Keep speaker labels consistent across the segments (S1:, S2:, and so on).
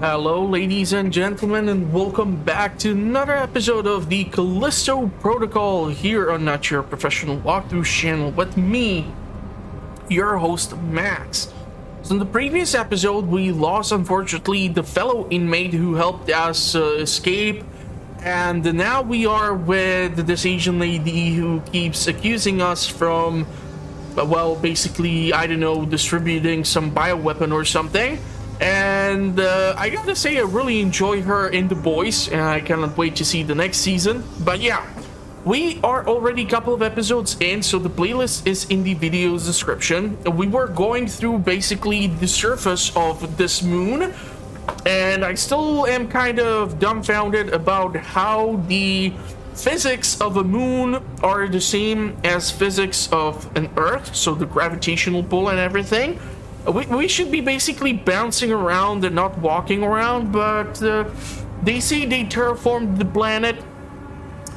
S1: Hello, ladies and gentlemen, and welcome back to another episode of the Callisto Protocol here on Not Your Professional Walkthrough channel with me, your host, Max. So in the previous episode, we lost, unfortunately, the fellow inmate who helped us escape, and now we are with this Asian lady who keeps accusing us from, well, basically, I don't know, distributing some bioweapon or something. And I gotta say, I really enjoy her in The Boys, and I cannot wait to see the next season. But yeah, we are already a couple of episodes in, so the playlist is in the video's description. We were going through basically the surface of this moon, and I still am kind of dumbfounded about how the physics of a moon are the same as physics of an Earth, so the gravitational pull and everything. We should be basically bouncing around and not walking around, but they say they terraformed the planet.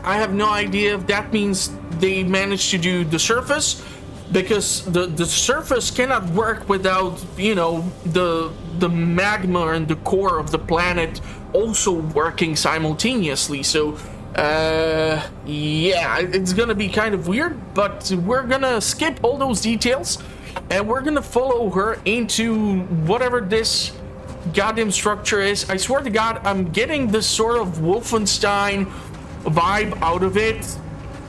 S1: I have no idea if that means they managed to do the surface, because the surface cannot work without, you know, the magma and the core of the planet also working simultaneously. So yeah, it's gonna be kind of weird, but we're gonna skip all those details. And we're gonna follow her into whatever this goddamn structure is. I swear to God, I'm getting this sort of Wolfenstein vibe out of it,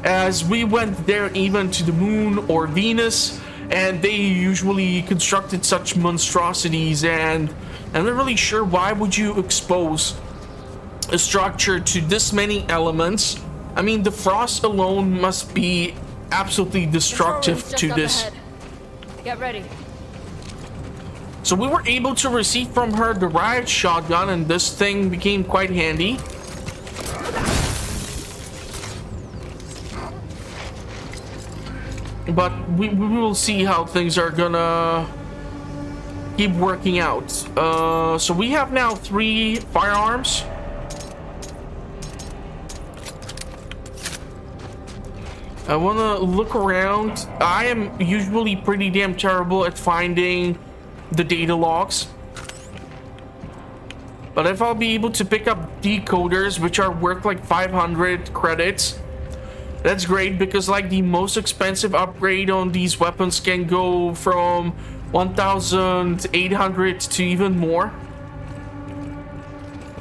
S1: as we went there even to the moon or Venus, and they usually constructed such monstrosities, and I'm not really sure why would you expose a structure to this many elements. I mean, the frost alone must be absolutely destructive to this.
S2: Ahead. Get ready.
S1: So we were able to receive from her the riot shotgun, and this thing became quite handy. But we will see how things are gonna keep working out. So we have now 3 firearms. I want to look around. I am usually pretty damn terrible at finding the data logs. But if I'll be able to pick up decoders, which are worth like 500 credits, that's great, because like the most expensive upgrade on these weapons can go from 1,800 to even more.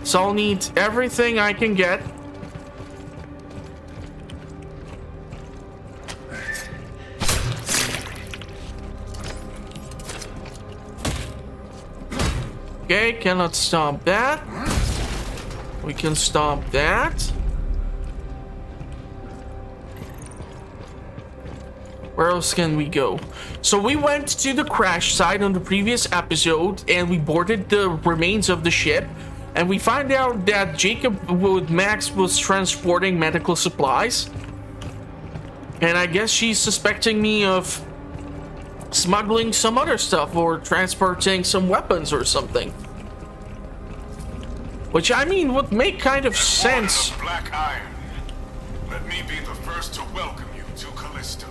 S1: So I'll need everything I can get. Okay, cannot stomp that. We can stomp that. Where else can we go? So we went to the crash site on the previous episode, and we boarded the remains of the ship, and we find out that Jacob with Max was transporting medical supplies. And I guess she's suspecting me of smuggling some other stuff or transporting some weapons or something, which I mean would make kind of sense.
S3: Black Iron. Let me be the first to welcome you to Callisto.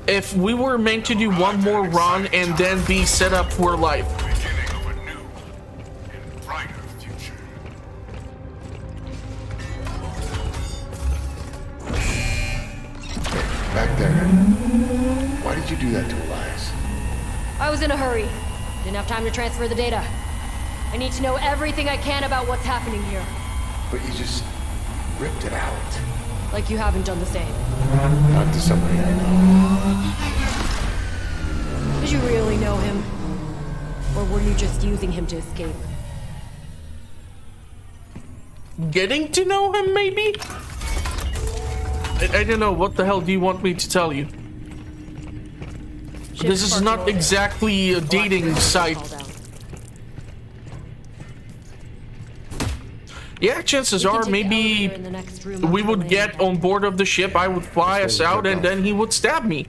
S1: If we were meant to do one more run and then be set up for life.
S3: Beginning of a new and brighter future.
S4: Back there. Why did you do that to Elias?
S2: I was in a hurry. Didn't have time to transfer the data. I need to know everything I can about what's happening here.
S4: But you just ripped it out.
S2: Like you haven't done the same.
S4: Not to somebody I know.
S2: Did you really know him? Or were you just using him to escape?
S1: Getting to know him, maybe? I don't know. What the hell do you want me to tell you? This is not exactly a dating site. Yeah, chances are maybe we would get on board of the ship, I would fly us out, and then he would stab me.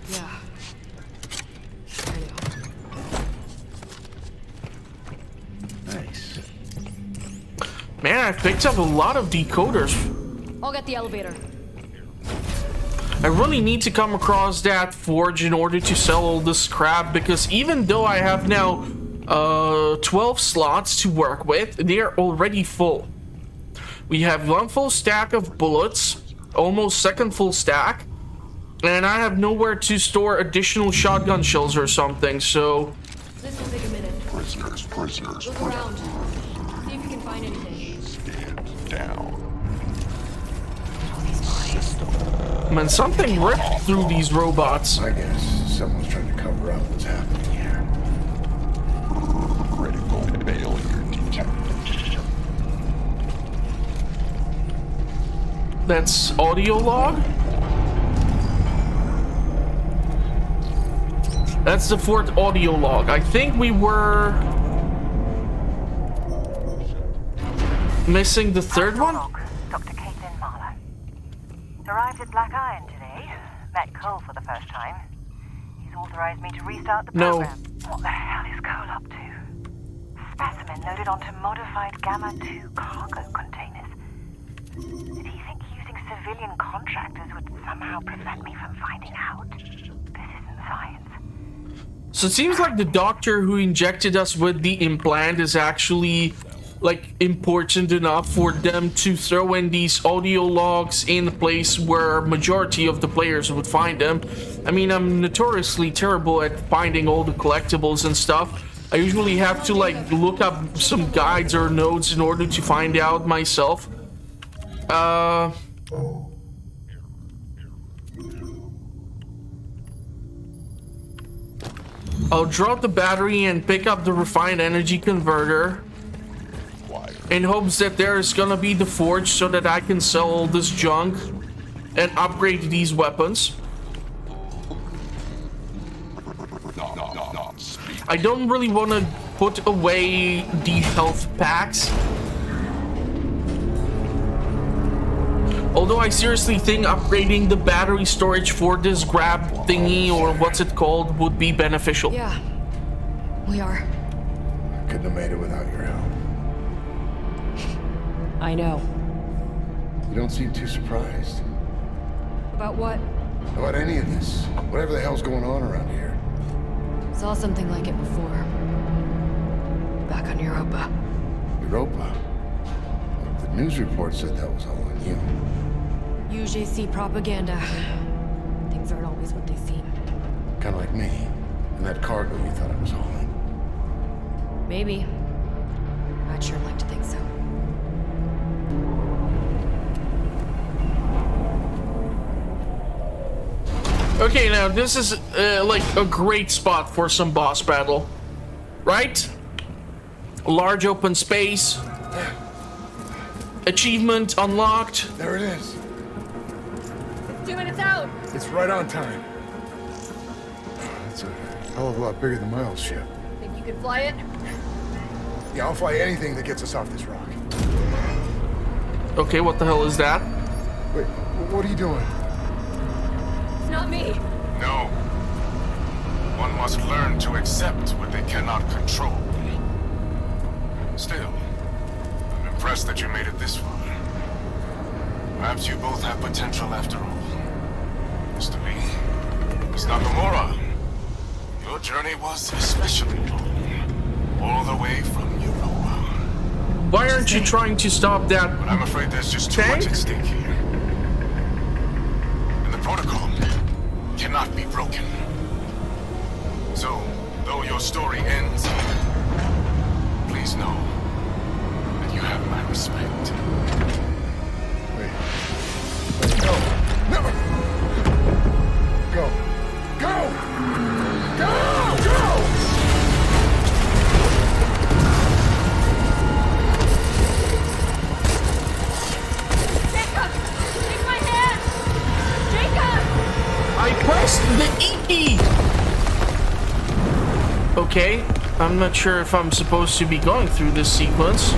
S2: Yeah.
S4: Nice.
S1: Man, I've picked up a lot of decoders.
S2: I'll get the elevator.
S1: I really need to come across that forge in order to sell all this crap, because even though I have now 12 slots to work with. They are already full. We have one full stack of bullets, almost second full stack, and I have nowhere to store additional shotgun shells or something, so...
S2: This will take a minute.
S4: Prisoners.
S2: Look around. See if you can find anything.
S4: Stand down.
S1: Man, something ripped through these robots.
S4: I guess someone's trying to cover up what's happening here. Critical failure detected.
S1: That's audio log? That's the fourth audio log. I think we were missing the third one?
S5: Dr. Caitlin Marlowe. Arrived at Black Iron today. Met Cole for the first time. He's authorized me to restart the program. What the hell is Cole up to? Specimen loaded onto modified Gamma-2 cargo containers. Did he think using civilian contractors would somehow prevent me from finding out? This isn't science.
S1: So it seems like the doctor who injected us with the implant is actually like important enough for them to throw in these audio logs in the place where majority of the players would find them. I mean, I'm notoriously terrible at finding all the collectibles and stuff. I usually have to like look up some guides or notes in order to find out myself. I'll drop the battery and pick up the refined energy converter in hopes that there is gonna be the forge so that I can sell all this junk and upgrade these weapons. I don't really want to put away the health packs. Although I seriously think upgrading the battery storage for this grab thingy, or what's it called, would be beneficial.
S2: Yeah, we are.
S4: Couldn't have made it without your help.
S2: I know.
S4: You don't seem too surprised
S2: About what?
S4: about any of this. Whatever the hell's going on around here.
S2: Saw something like it before. Back on Europa.
S4: Europa. The news report said that was all on you.
S2: UJC propaganda. Things aren't always what they seem.
S4: Kind of like me. And that cargo you thought I was hauling.
S2: Maybe. I'd sure like to think so.
S1: Okay, now this is like a great spot for some boss battle, right? Large open space. Achievement unlocked.
S4: There it is.
S2: 2 minutes out!
S4: It's right on time. That's a hell of a lot bigger than my old ship.
S2: Think you can fly it?
S4: Yeah, I'll fly anything that gets us off this rock.
S1: Okay, what the hell is that?
S4: Wait, what are you doing?
S2: It's not me.
S3: No. One must learn to accept what they cannot control. Still, I'm impressed that you made it this far. Perhaps you both have potential after all. Mr. Lee, Miss Nakamura, your journey was especially long. All the way from Europa.
S1: Why aren't you trying to stop that?
S3: But I'm afraid there's just too much at stake here. And the protocol cannot be broken. So, though your story ends here, please know that you have my respect.
S4: Wait, no! No! Go! Go! Go! Go!
S2: Jacob! Take my hand! Jacob!
S1: I pressed the E key! Okay, I'm not sure if I'm supposed to be going through this sequence.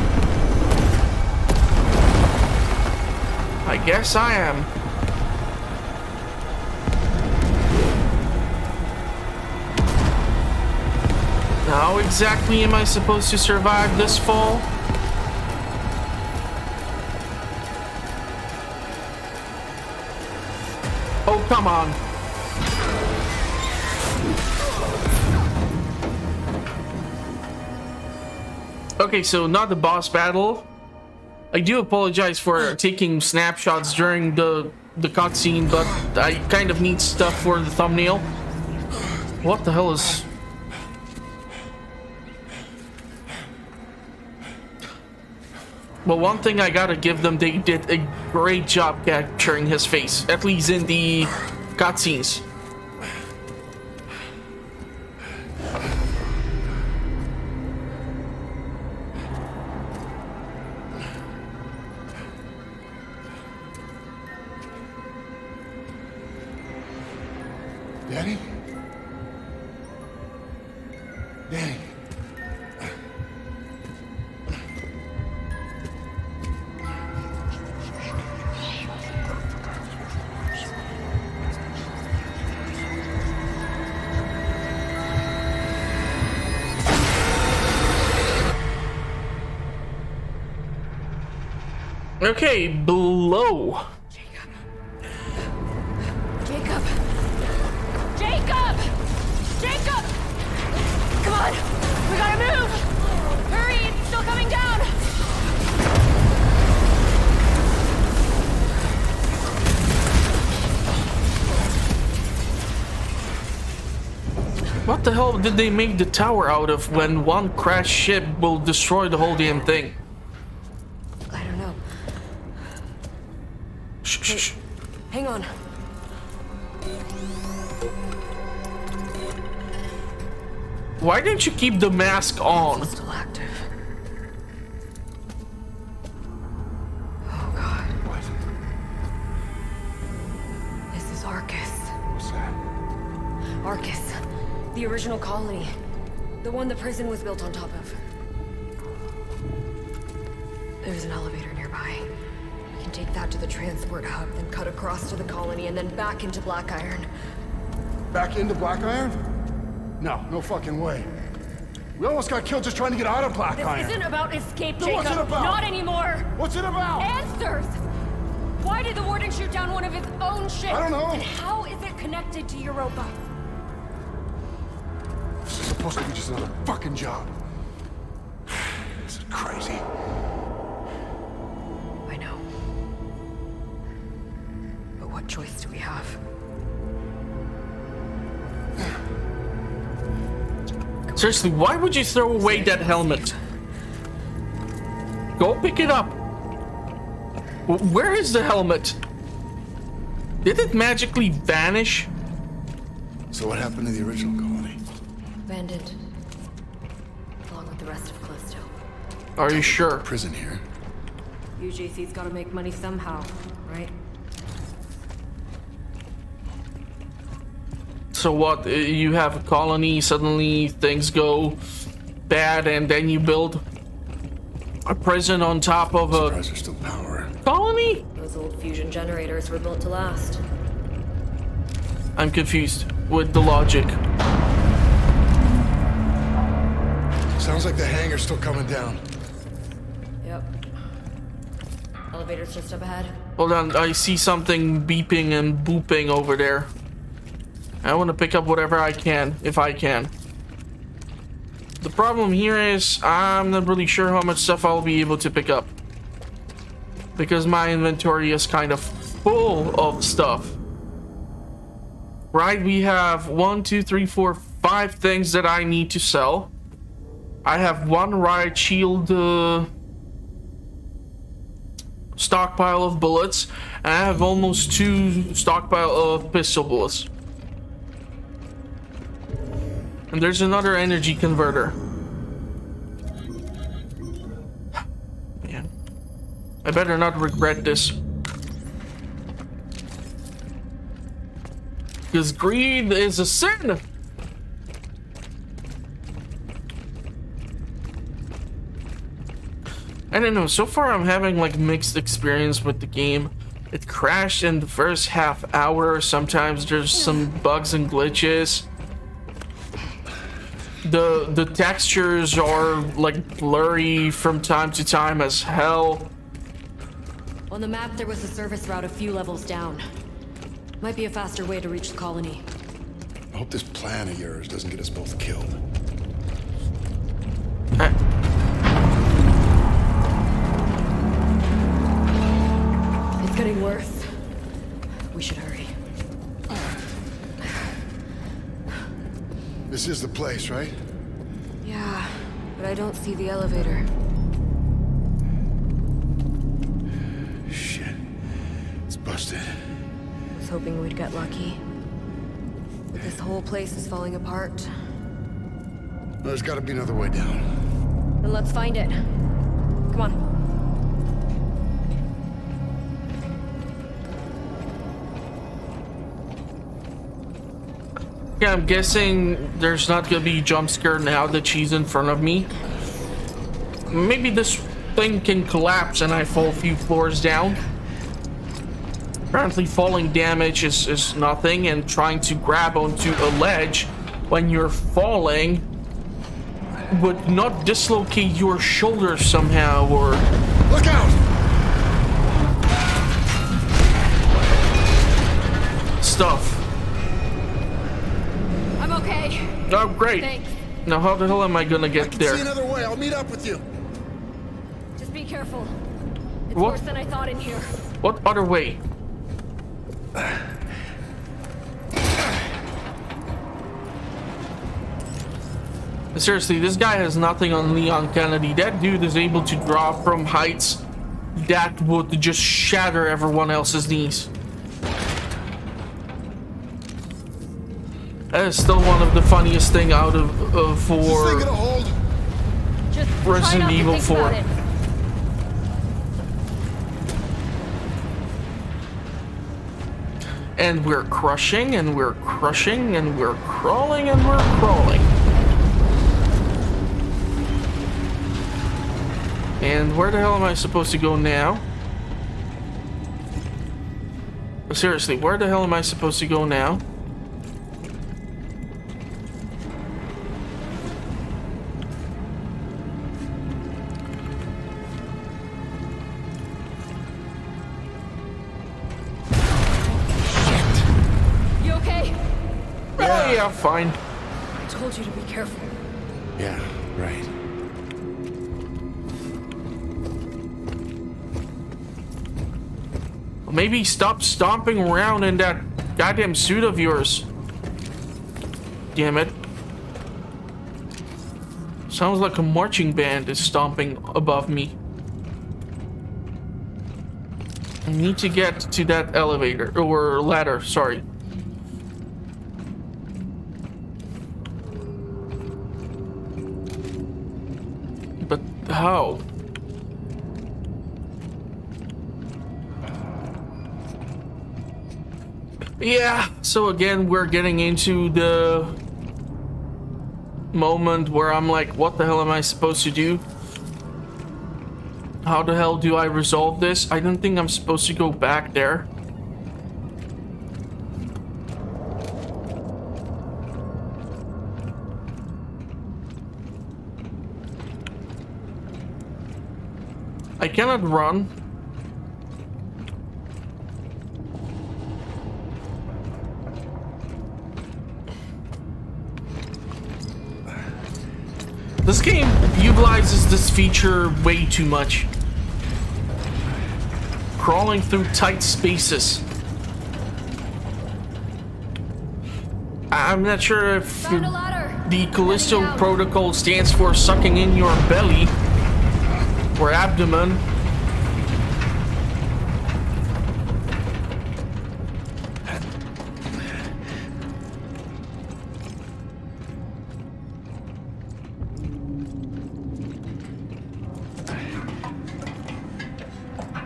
S1: I guess I am. How exactly am I supposed to survive this fall? Oh, come on. Okay, so not the boss battle. I do apologize for taking snapshots during the cutscene, but I kind of need stuff for the thumbnail. What the hell is... Well, one thing I gotta give them, they did a great job capturing his face, at least in the cutscenes.
S4: Danny? Danny?
S1: Okay, below.
S2: Jacob! Jacob! Jacob! Come on! We gotta move! Hurry! It's still coming down!
S1: What the hell did they make the tower out of when one crashed ship will destroy the whole damn thing?
S2: I don't know.
S1: Shh, shh, shh.
S2: Hang on.
S1: Why didn't you keep the mask on?
S2: Still active. Oh god.
S4: What?
S2: This is Arcus.
S4: What's that?
S2: Arcus. The original colony. The one the prison was built on top of. There's an elevator nearby. We can take that to the transport hub, then cut across to the colony, and then back into Black Iron.
S4: Back into Black Iron? No, no fucking way. We almost got killed just trying to get out of Black
S2: This
S4: Iron.
S2: isn't about escape,
S4: Then
S2: Jacob.
S4: what's it about?
S2: Not anymore.
S4: What's it about?
S2: Answers! Why did the warden shoot down one of his own ships?
S4: I don't know.
S2: And how is it connected to Europa?
S4: This is supposed to be just another fucking job. This is crazy.
S2: I know. But what choice do we have?
S1: Seriously, why would you throw away that helmet? Go pick it up. Where is the helmet? Did it magically vanish?
S4: So what happened to the original colony?
S2: Abandoned. Along with the rest of Callisto.
S1: Are you sure?
S4: Prison here.
S2: UJC's gotta make money somehow, right?
S1: So what, you have a colony, suddenly things go bad, and then you build a prison on top of a
S4: Surprised there's still power.
S1: colony?
S2: Those old fusion generators were built to last.
S1: I'm confused with the logic.
S4: Sounds like the hangar's still coming down.
S2: Yep. Elevator's just up ahead.
S1: Hold on, I see something beeping and booping over there. I want to pick up whatever I can, if I can. The problem here is I'm not really sure how much stuff I'll be able to pick up, because my inventory is kind of full of stuff. Right, we have 1, 2, 3, 4, 5 things that I need to sell. I have one riot shield stockpile of bullets, and I have almost 2 stockpile of pistol bullets. And there's another energy converter. Man, I better not regret this. Because greed is a sin. I don't know, so far I'm having like mixed experience with the game. It crashed in the first half hour. Sometimes there's some bugs and glitches. The textures are like blurry from time to time as hell.
S2: On the map, there was a service route a few levels down. Might be a faster way to reach the colony.
S4: I hope this plan of yours doesn't get us both killed. This is the place, right?
S2: Yeah, but I don't see the elevator.
S4: Shit. It's busted.
S2: I was hoping we'd get lucky. But this whole place is falling apart.
S4: There's gotta be another way down.
S2: Then let's find it. Come on.
S1: Yeah, I'm guessing there's not gonna be a jump scare now that she's in front of me. Maybe this thing can collapse and I fall a few floors down. Apparently falling damage is nothing, and trying to grab onto a ledge when you're falling would not dislocate your shoulder somehow, or...
S4: Look out!
S1: Stuff.
S2: I'm okay.
S1: Oh, great.
S2: Thanks.
S1: Now how the hell am I gonna get there?
S4: See another way. I'll meet up with you.
S2: Just be careful. It's
S1: What?
S2: worse than I thought in here.
S1: What other way? Seriously, this guy has nothing on Leon Kennedy. That dude is able to drop from heights that would just shatter everyone else's knees. That is still one of the funniest thing out of
S4: Is this thing
S1: for
S4: gonna hold?
S2: Just
S1: Resident
S2: try not
S1: Evil
S2: to think
S1: 4.
S2: about it.
S1: And we're crushing, and we're crushing, and we're crawling, and we're crawling. And where the hell am I supposed to go now? Seriously, where the hell am I supposed to go now?
S2: You okay?
S1: Oh, yeah, fine.
S2: I told you to be careful.
S4: Yeah, right.
S1: Maybe stop stomping around in that goddamn suit of yours. Damn it. Sounds like a marching band is stomping above me. I need to get to that elevator, or ladder, sorry. But how? Yeah, so again, we're getting into the moment where I'm like, what the hell am I supposed to do? How the hell do I resolve this? I don't think I'm supposed to go back there. I cannot run. This game utilizes this feature way too much. Crawling through tight spaces. I'm not sure if
S2: Found a ladder.
S1: the Callisto
S2: Heading down.
S1: protocol stands for sucking in your belly or abdomen.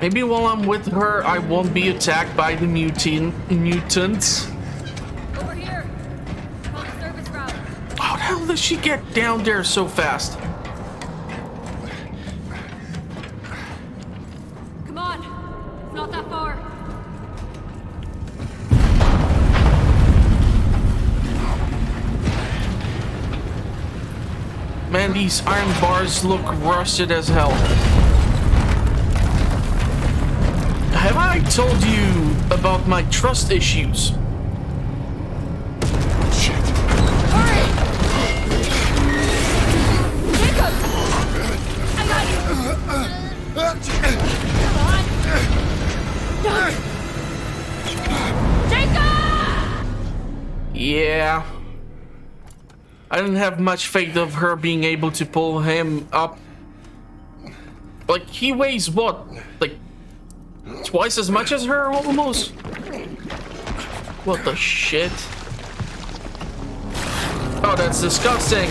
S1: Maybe while I'm with her, I won't be attacked by the mutants.
S2: Over here. On the service route.
S1: How the hell does she get down there so fast?
S2: Come on. It's not that far.
S1: Man, these iron bars look rusted as hell. Have I told you about my trust issues?
S4: Shit.
S2: Hurry! Jacob! I got you! Come on! No! Jacob!
S1: Yeah. I didn't have much faith of her being able to pull him up. Like, he weighs what? Like, twice as much as her, almost? What the shit? Oh, that's disgusting.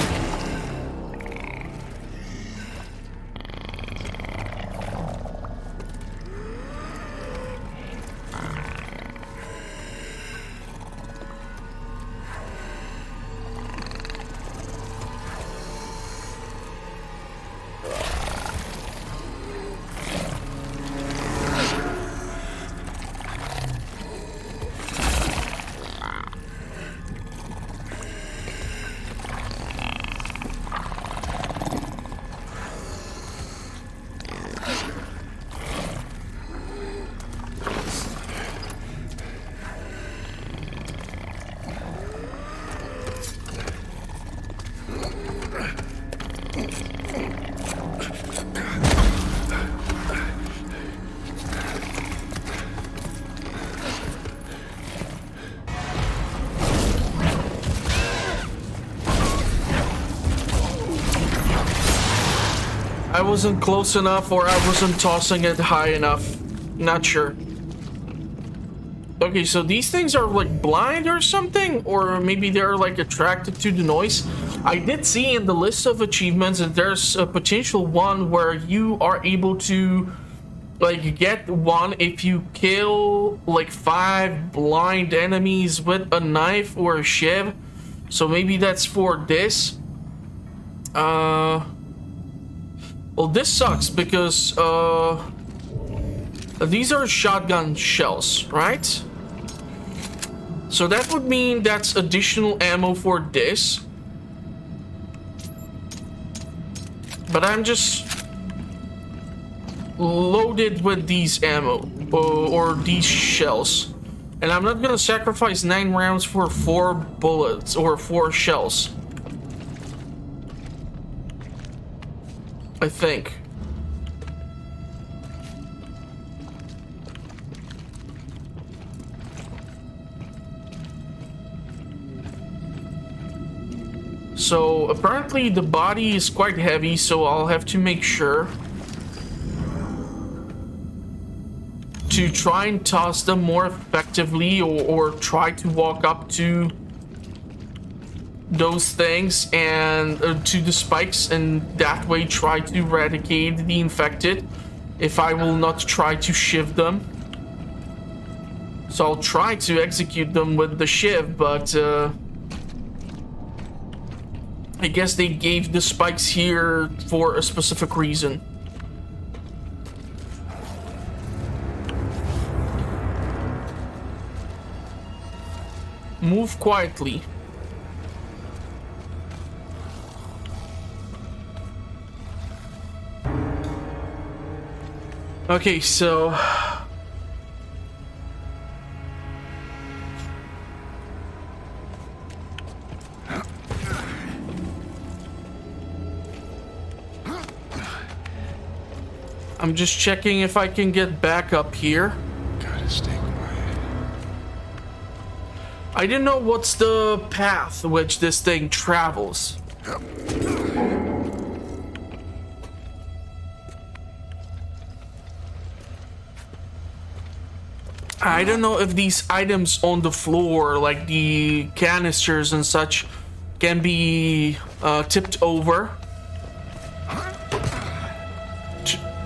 S1: I wasn't close enough, or I wasn't tossing it high enough. Not sure. Okay, so these things are like blind or something, or maybe they're like attracted to the noise. I did see in the list of achievements that there's a potential one where you are able to like get one if you kill like 5 blind enemies with a knife or a shiv. So maybe that's for this. Well, this sucks because these are shotgun shells, right? So that would mean that's additional ammo for this. But I'm just loaded with these ammo or these shells. And I'm not gonna sacrifice 9 rounds for 4 bullets or 4 shells. I think. So apparently the body is quite heavy, so I'll have to make sure to try and toss them more effectively, or try to walk up to those things and to the spikes, and that way try to eradicate the infected if I will not try to shiv them. So I'll try to execute them with the shiv, but I guess they gave the spikes here for a specific reason. Move quietly. Okay, so I'm just checking if I can get back up here.
S4: Gotta stay quiet.
S1: I didn't know what's the path which this thing travels. I don't know if these items on the floor, like the canisters and such, can be tipped over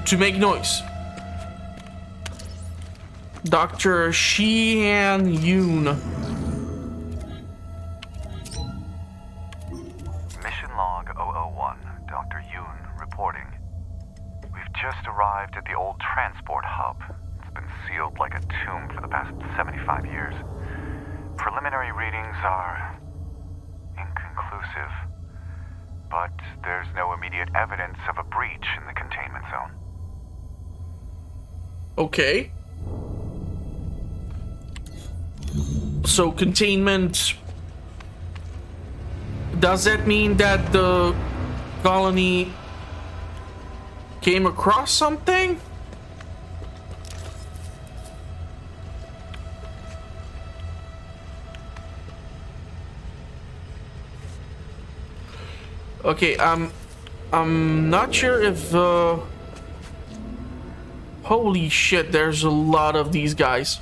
S1: to make noise. Dr. Sheehan Yoon.
S6: Mission log 001, Dr. Yoon reporting. We've just arrived at the old transport hub. It's been sealed like a tomb for the past 75 years. Preliminary readings are inconclusive, but there's no immediate evidence of a breach in the containment zone.
S1: Okay. So containment, does that mean that the colony came across something? Okay, I'm not sure if holy shit, there's a lot of these guys.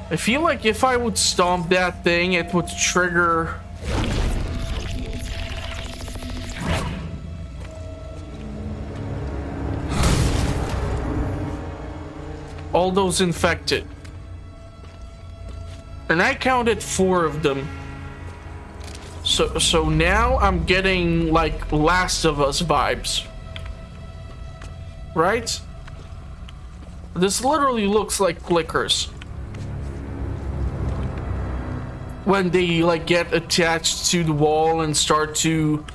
S1: I feel like if I would stomp that thing, it would trigger all those infected. And I counted 4 of them. So now I'm getting like Last of Us vibes. Right? This literally looks like clickers. When they like get attached to the wall and start to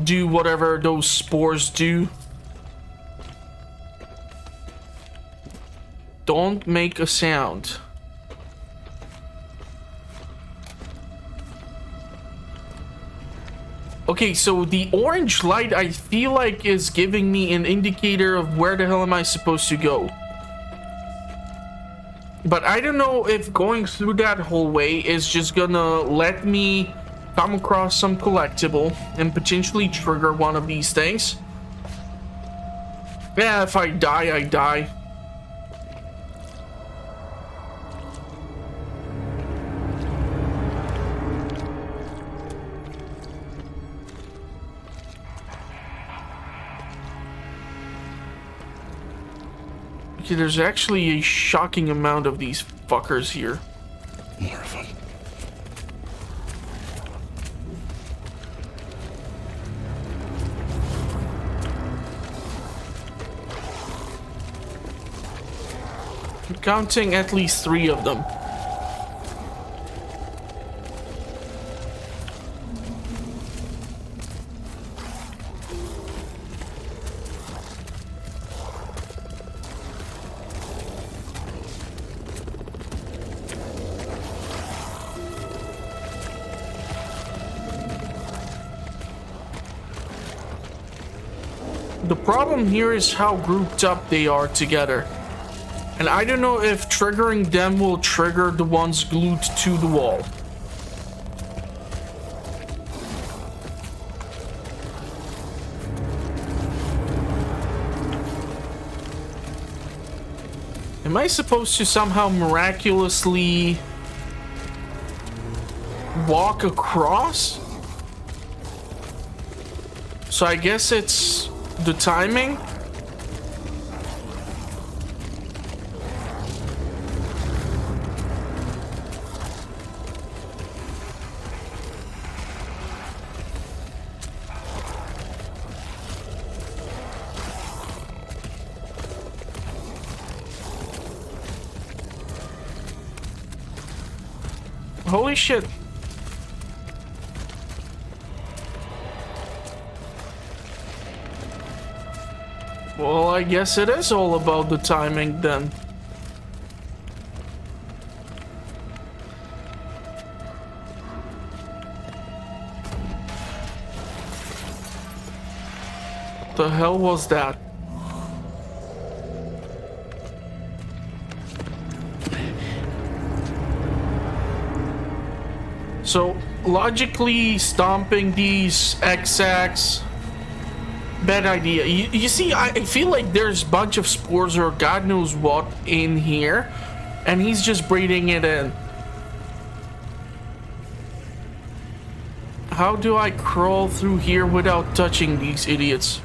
S1: do whatever those spores do. Don't make a sound. Okay, so the orange light I feel like is giving me an indicator of where the hell am I supposed to go. But I don't know if going through that hallway is just gonna let me come across some collectible and potentially trigger one of these things. Yeah, if I die, I die. Okay, there's actually a shocking amount of these fuckers here.
S4: More of them.
S1: I'm counting at least 3 of them. The problem here is how grouped up they are together. And I don't know if triggering them will trigger the ones glued to the wall. Am I supposed to somehow miraculously walk across? So I guess it's the timing. Holy shit. Well, I guess it is all about the timing then. The hell was that? So, logically stomping these X-Acts, bad idea. You see, I feel like there's a bunch of spores or God knows what in here, and he's just breathing it in. How do I crawl through here without touching these idiots?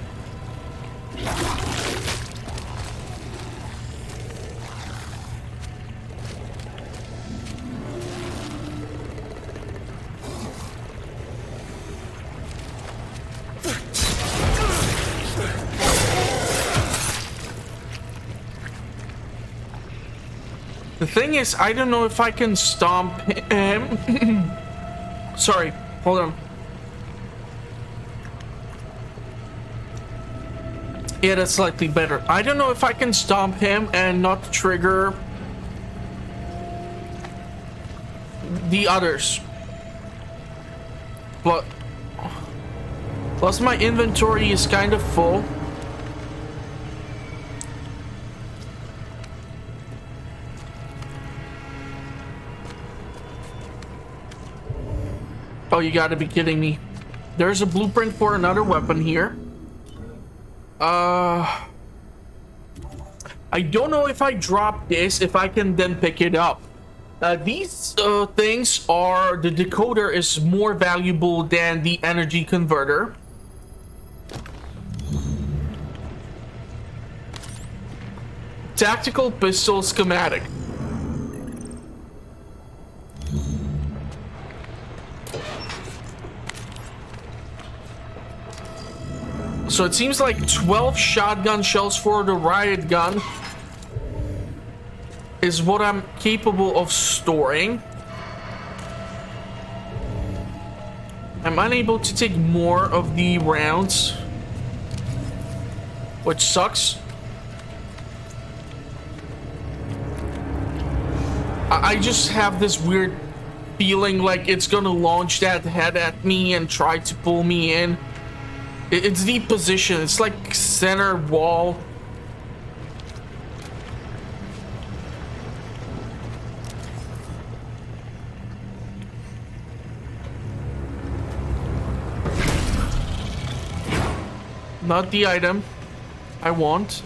S1: The thing is, I don't know if I can stomp him. Sorry, hold on. Yeah, that's slightly better. I don't know if I can stomp him and not trigger the others. But plus my inventory is kind of full. Oh, you gotta be kidding me. There's a blueprint for another weapon here. I don't know if I drop this, if I can then pick it up. These things are... The decoder is more valuable than the energy converter. Tactical pistol schematic. So it seems like 12 shotgun shells for the riot gun is what I'm capable of storing. I'm unable to take more of the rounds, which sucks. I just have this weird feeling like it's gonna launch that head at me and try to pull me in. It's the position. It's like center wall. Not the item I want.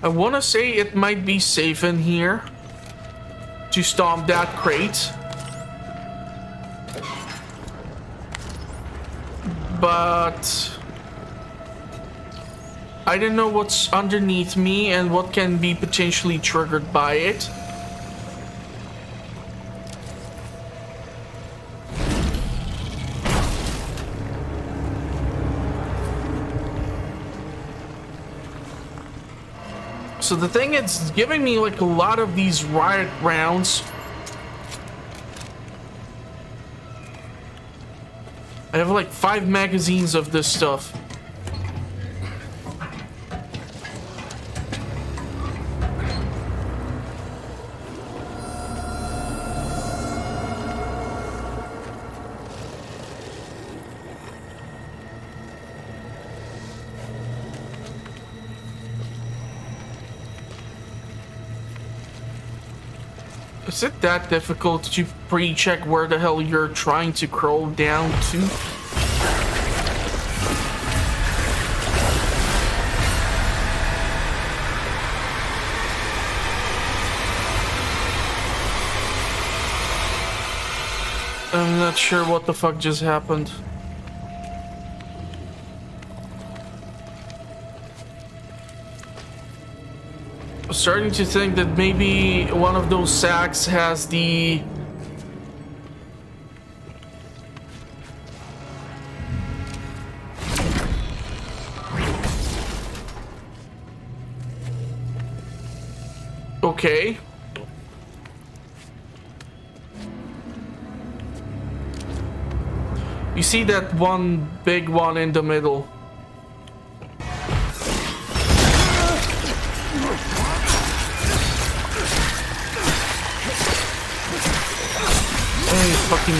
S1: I want to say it might be safe in here to stomp that crate. But I don't know what's underneath me and what can be potentially triggered by it. So the thing is giving me like a lot of these riot rounds. I have like 5 magazines of this stuff. Is it that difficult to pre-check where the hell you're trying to crawl down to? I'm not sure what the fuck just happened. Starting to think that maybe one of those sacks has the... Okay. You see that one big one in the middle? Fucking...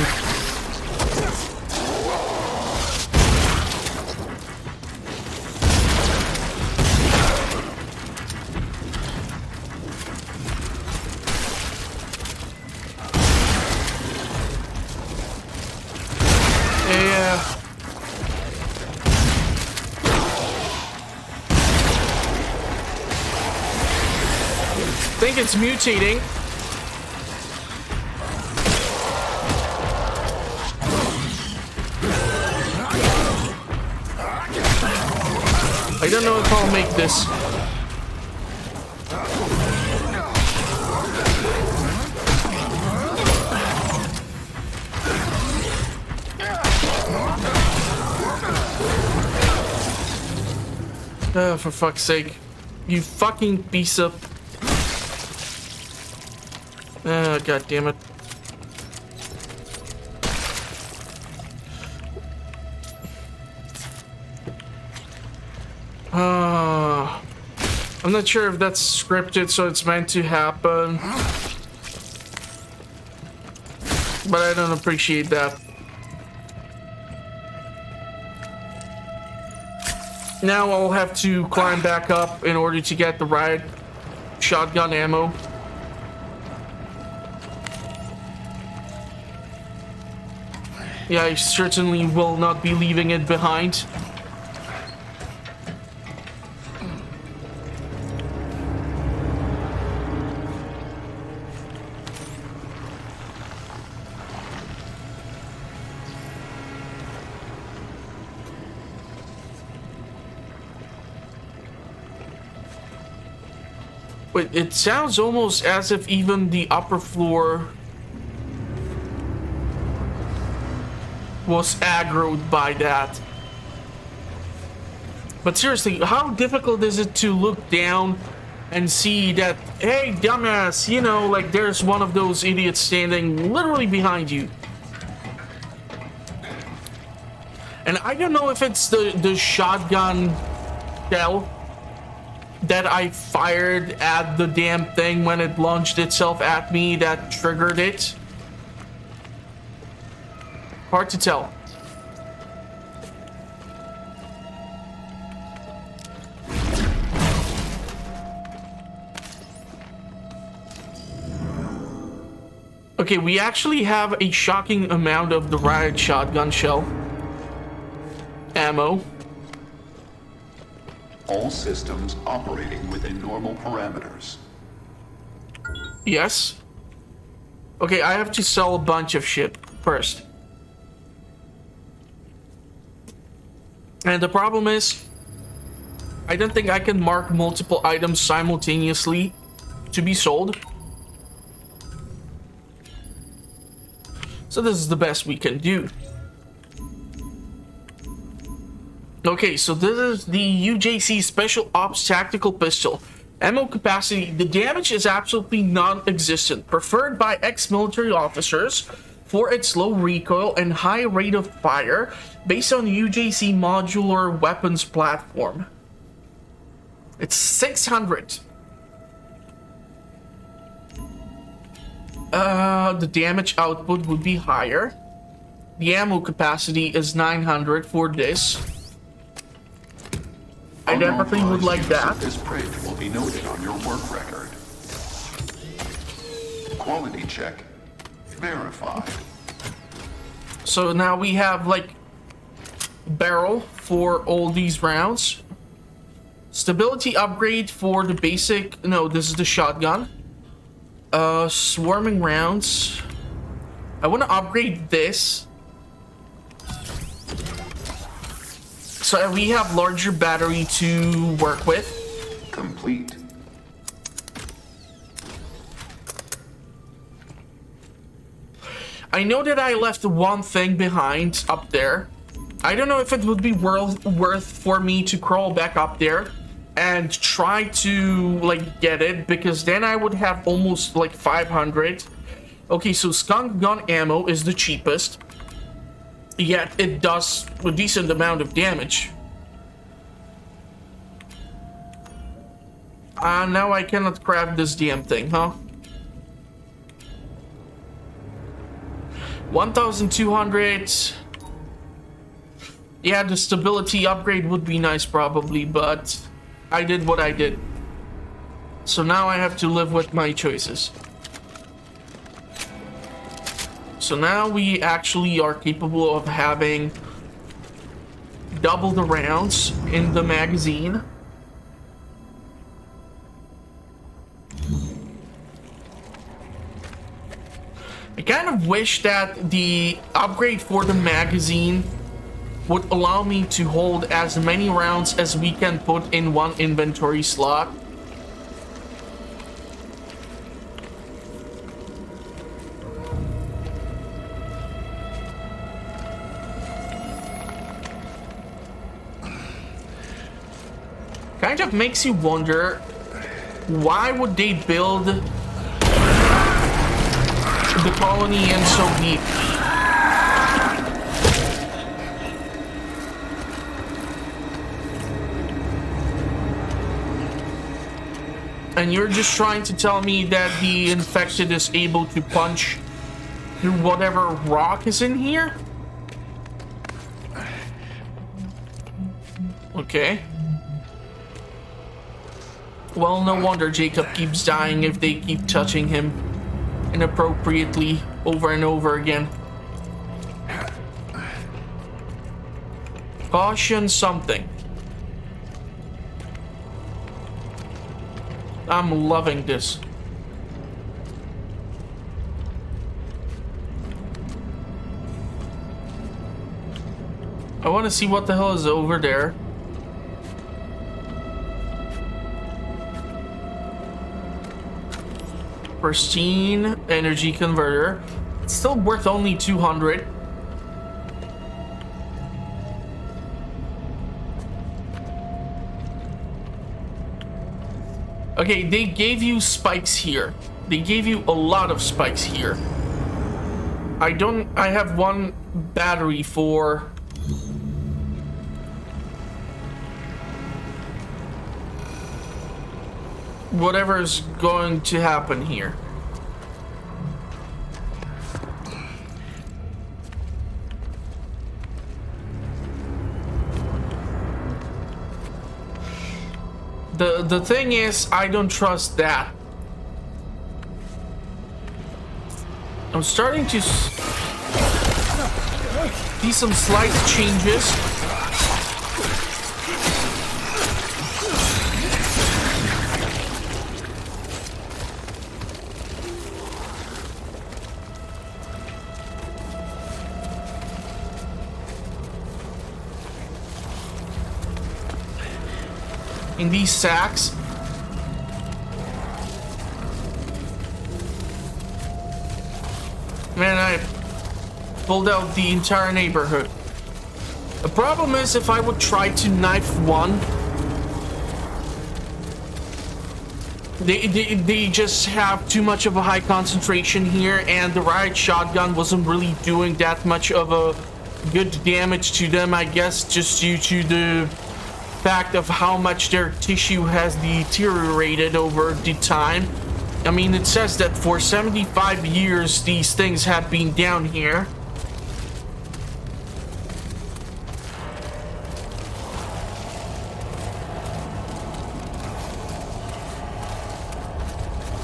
S1: Yeah. I think it's mutating. I don't know if I'll make this. For fuck's sake. You fucking piece of... God damn it. I'm not sure if that's scripted, so it's meant to happen. But I don't appreciate that. Now I'll have to climb back up in order to get the right shotgun ammo. Yeah, I certainly will not be leaving it behind. Wait, it sounds almost as if even the upper floor was aggroed by that. But seriously, how difficult is it to look down and see that, hey, dumbass, you know, like there's one of those idiots standing literally behind you. And I don't know if it's the shotgun shell that I fired at the damn thing when it launched itself at me that triggered it. Hard to tell. Okay, we actually have a shocking amount of the riot shotgun shell ammo.
S7: All systems operating within normal parameters.
S1: Yes. Okay, I have to sell a bunch of shit first. And the problem is, I don't think I can mark multiple items simultaneously to be sold. So this is the best we can do. Okay, so this is the UJC Special Ops Tactical Pistol. Ammo capacity, the damage is absolutely non-existent. Preferred by ex-military officers for its low recoil and high rate of fire based on UJC modular weapons platform. It's 600. The damage output would be higher. The ammo capacity is 900 for this. I definitely would like that.
S7: This bridge will be noted on your work record. Quality check verified.
S1: So now we have like barrel for all these rounds. Stability upgrade for the basic. No, this is the shotgun. Swarming rounds. I want to upgrade this. So we have larger battery to work with.
S7: Complete.
S1: I know that I left one thing behind up there. I don't know if it would be worth for me to crawl back up there and try to like get it, because then I would have almost like 500. Okay, so skunk gun ammo is the cheapest. Yet it does a decent amount of damage. Now I cannot craft this damn thing, huh? 1,200. Yeah, the stability upgrade would be nice probably, but I did what I did. So now I have to live with my choices. So now we actually are capable of having double the rounds in the magazine. I kind of wish that the upgrade for the magazine would allow me to hold as many rounds as we can put in one inventory slot. Kind of makes you wonder, why would they build the colony in so deep? And you're just trying to tell me that the infected is able to punch through whatever rock is in here? Okay. Well, no wonder Jacob keeps dying if they keep touching him inappropriately over and over again. Caution something. I'm loving this. I want to see what the hell is over there. Pristine energy converter. It's still worth only 200. Okay, they gave you spikes here. They gave you a lot of spikes here. I have one battery for whatever's going to happen here. The thing is, I don't trust that. I'm starting to see some slight changes. In these sacks. Man, I pulled out the entire neighborhood. The problem is, if I would try to knife one, they just have too much of a high concentration here, and the riot shotgun wasn't really doing that much of a good damage to them, I guess, just due to the fact of how much their tissue has deteriorated over the time. I mean, it says that for 75 years these things have been down here.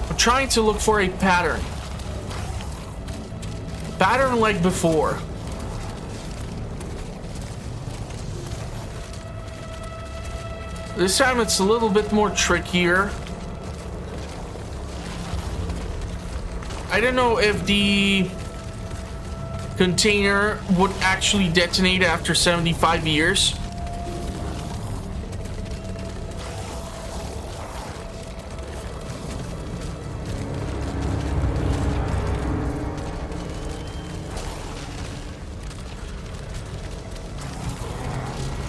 S1: I'm trying to look for a pattern. Pattern like before. This time it's a little bit more trickier. I don't know if the container would actually detonate after 75 years.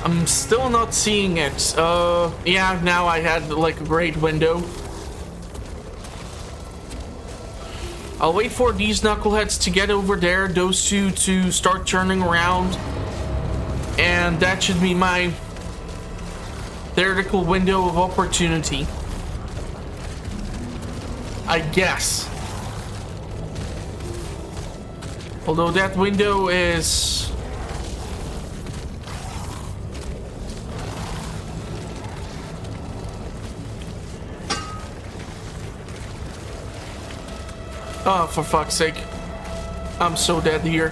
S1: I'm still not seeing it. Yeah, now I had like a great window. I'll wait for these knuckleheads to get over there, those two to start turning around, and that should be my theoretical window of opportunity, I guess. Although that window is... Oh, for fuck's sake. I'm so dead here.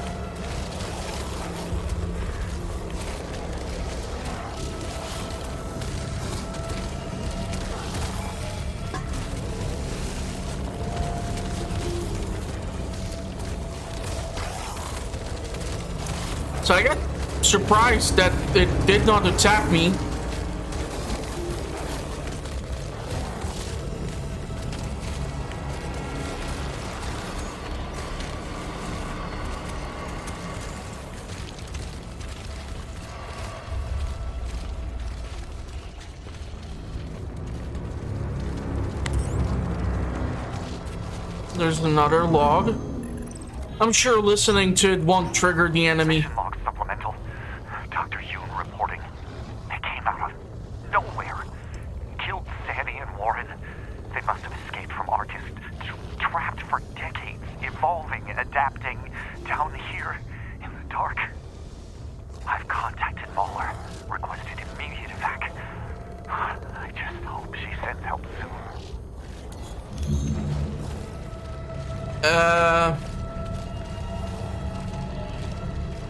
S1: So I got surprised that it did not attack me. There's another log. I'm sure listening to it won't trigger the enemy.
S6: Log supplemental. Dr. Yoon reporting. They came out of nowhere. Killed Sandy and Warren. They must have escaped from Arcus. Trapped for decades. Evolving, adapting. Down here in the dark. I've contacted Mahler. Requested immediate evac. I just hope she sends help soon.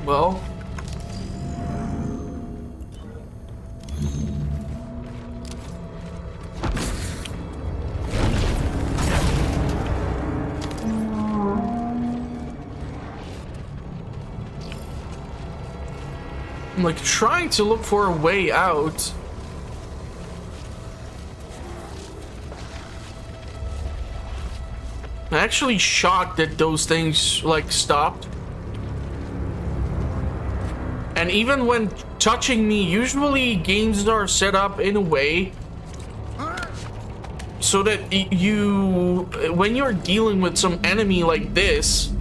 S1: Well. I'm like trying to look for a way out. I'm actually shocked that those things like stopped. And even when touching me, usually games are set up in a way so that when you're dealing with some enemy like this,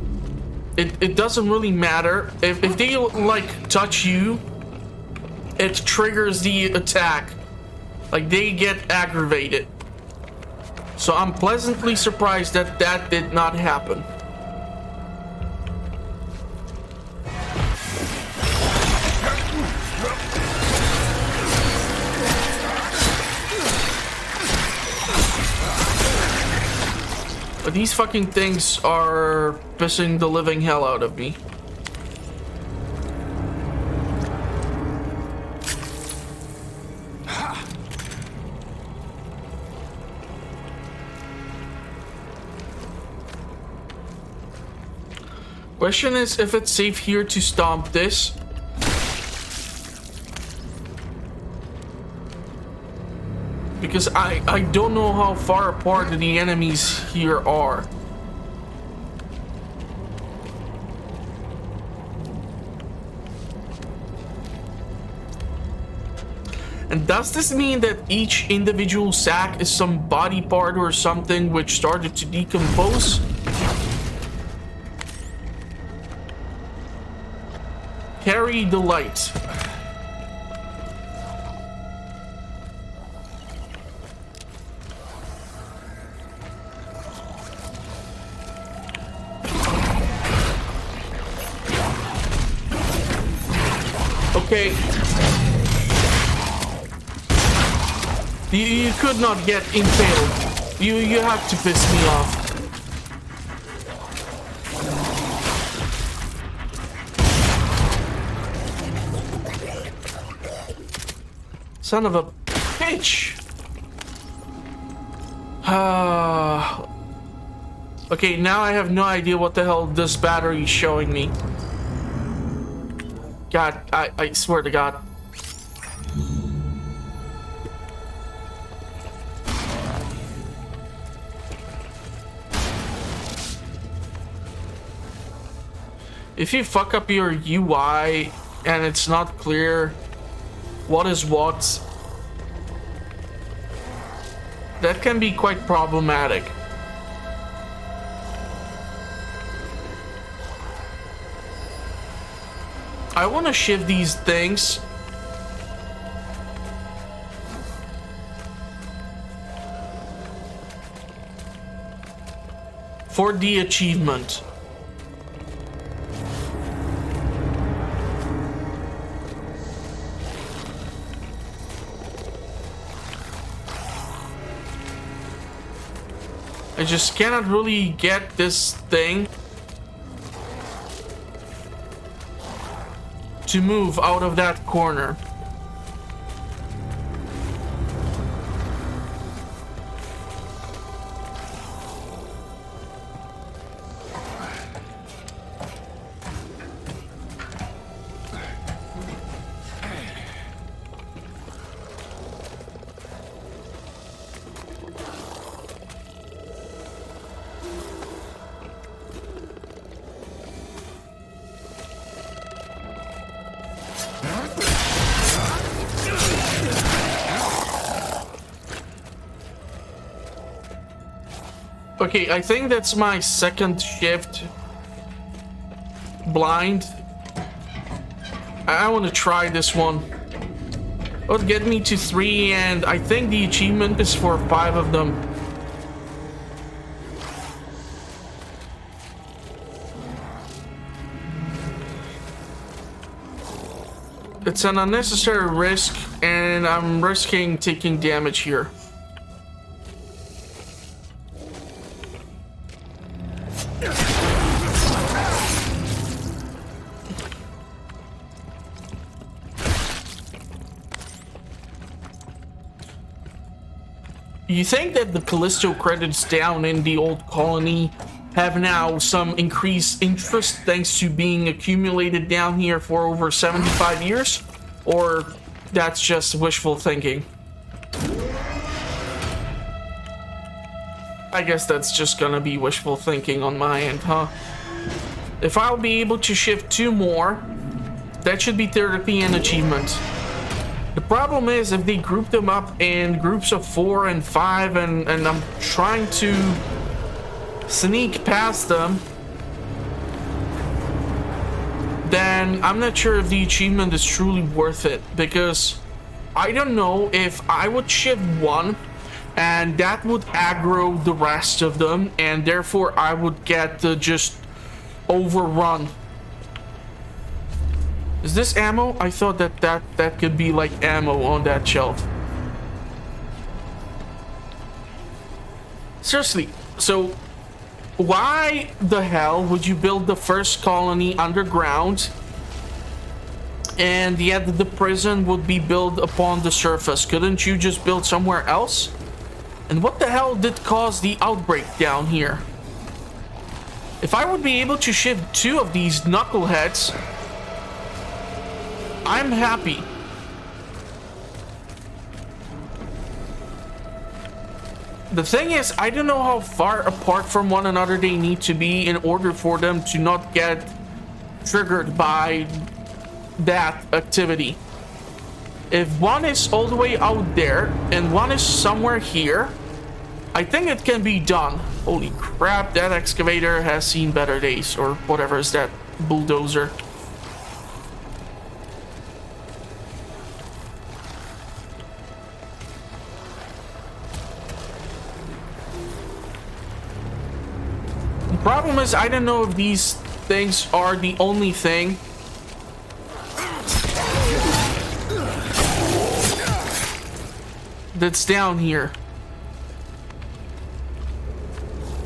S1: it doesn't really matter. If they like touch you, it triggers the attack. Like they get aggravated. So I'm pleasantly surprised that that did not happen. But these fucking things are pissing the living hell out of me. Question is if it's safe here to stomp this. Because I don't know how far apart the enemies here are. And does this mean that each individual sack is some body part or something which started to decompose? Carry the light. Okay. You could not get impaled. You have to piss me off. Son of a bitch. Okay, now I have no idea what the hell this battery is showing me. God, I swear to God. If you fuck up your UI and it's not clear what is what, that can be quite problematic. I want to shift these things. For the achievement. I just cannot really get this thing to move out of that corner. Okay, I think that's my second shift blind. I want to try this one. It'll get me to 3, and I think the achievement is for 5 of them. It's an unnecessary risk, and I'm risking taking damage here. You think that the Callisto credits down in the old colony have now some increased interest thanks to being accumulated down here for over 75 years? Or that's just wishful thinking? I guess that's just gonna be wishful thinking on my end, huh? If I'll be able to shift 2 more, that should be 30 an achievement. The problem is if they group them up in groups of 4 and 5 and I'm trying to sneak past them, then I'm not sure if the achievement is truly worth it, because I don't know if I would shift 1 and that would aggro the rest of them, and therefore I would get just overrun. Is this ammo? I thought that could be like ammo on that shelf. Seriously, so why the hell would you build the first colony underground and yet the prison would be built upon the surface? Couldn't you just build somewhere else? And what the hell did cause the outbreak down here? If I would be able to shift 2 of these knuckleheads, I'm happy. The thing is, I don't know how far apart from one another they need to be in order for them to not get triggered by that activity. If one is all the way out there and one is somewhere here, I think it can be done. Holy crap, that excavator has seen better days, or whatever is that bulldozer. The problem is, I don't know if these things are the only thing. That's down here.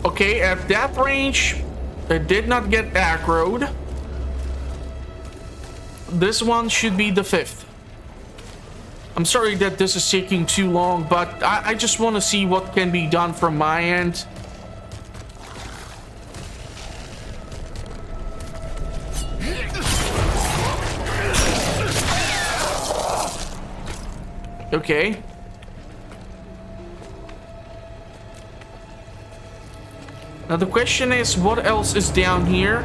S1: Okay, at that range, it did not get aggroed. This one should be the 5th. I'm sorry that this is taking too long, but I just want to see what can be done from my end. Okay. Now the question is, what else is down here?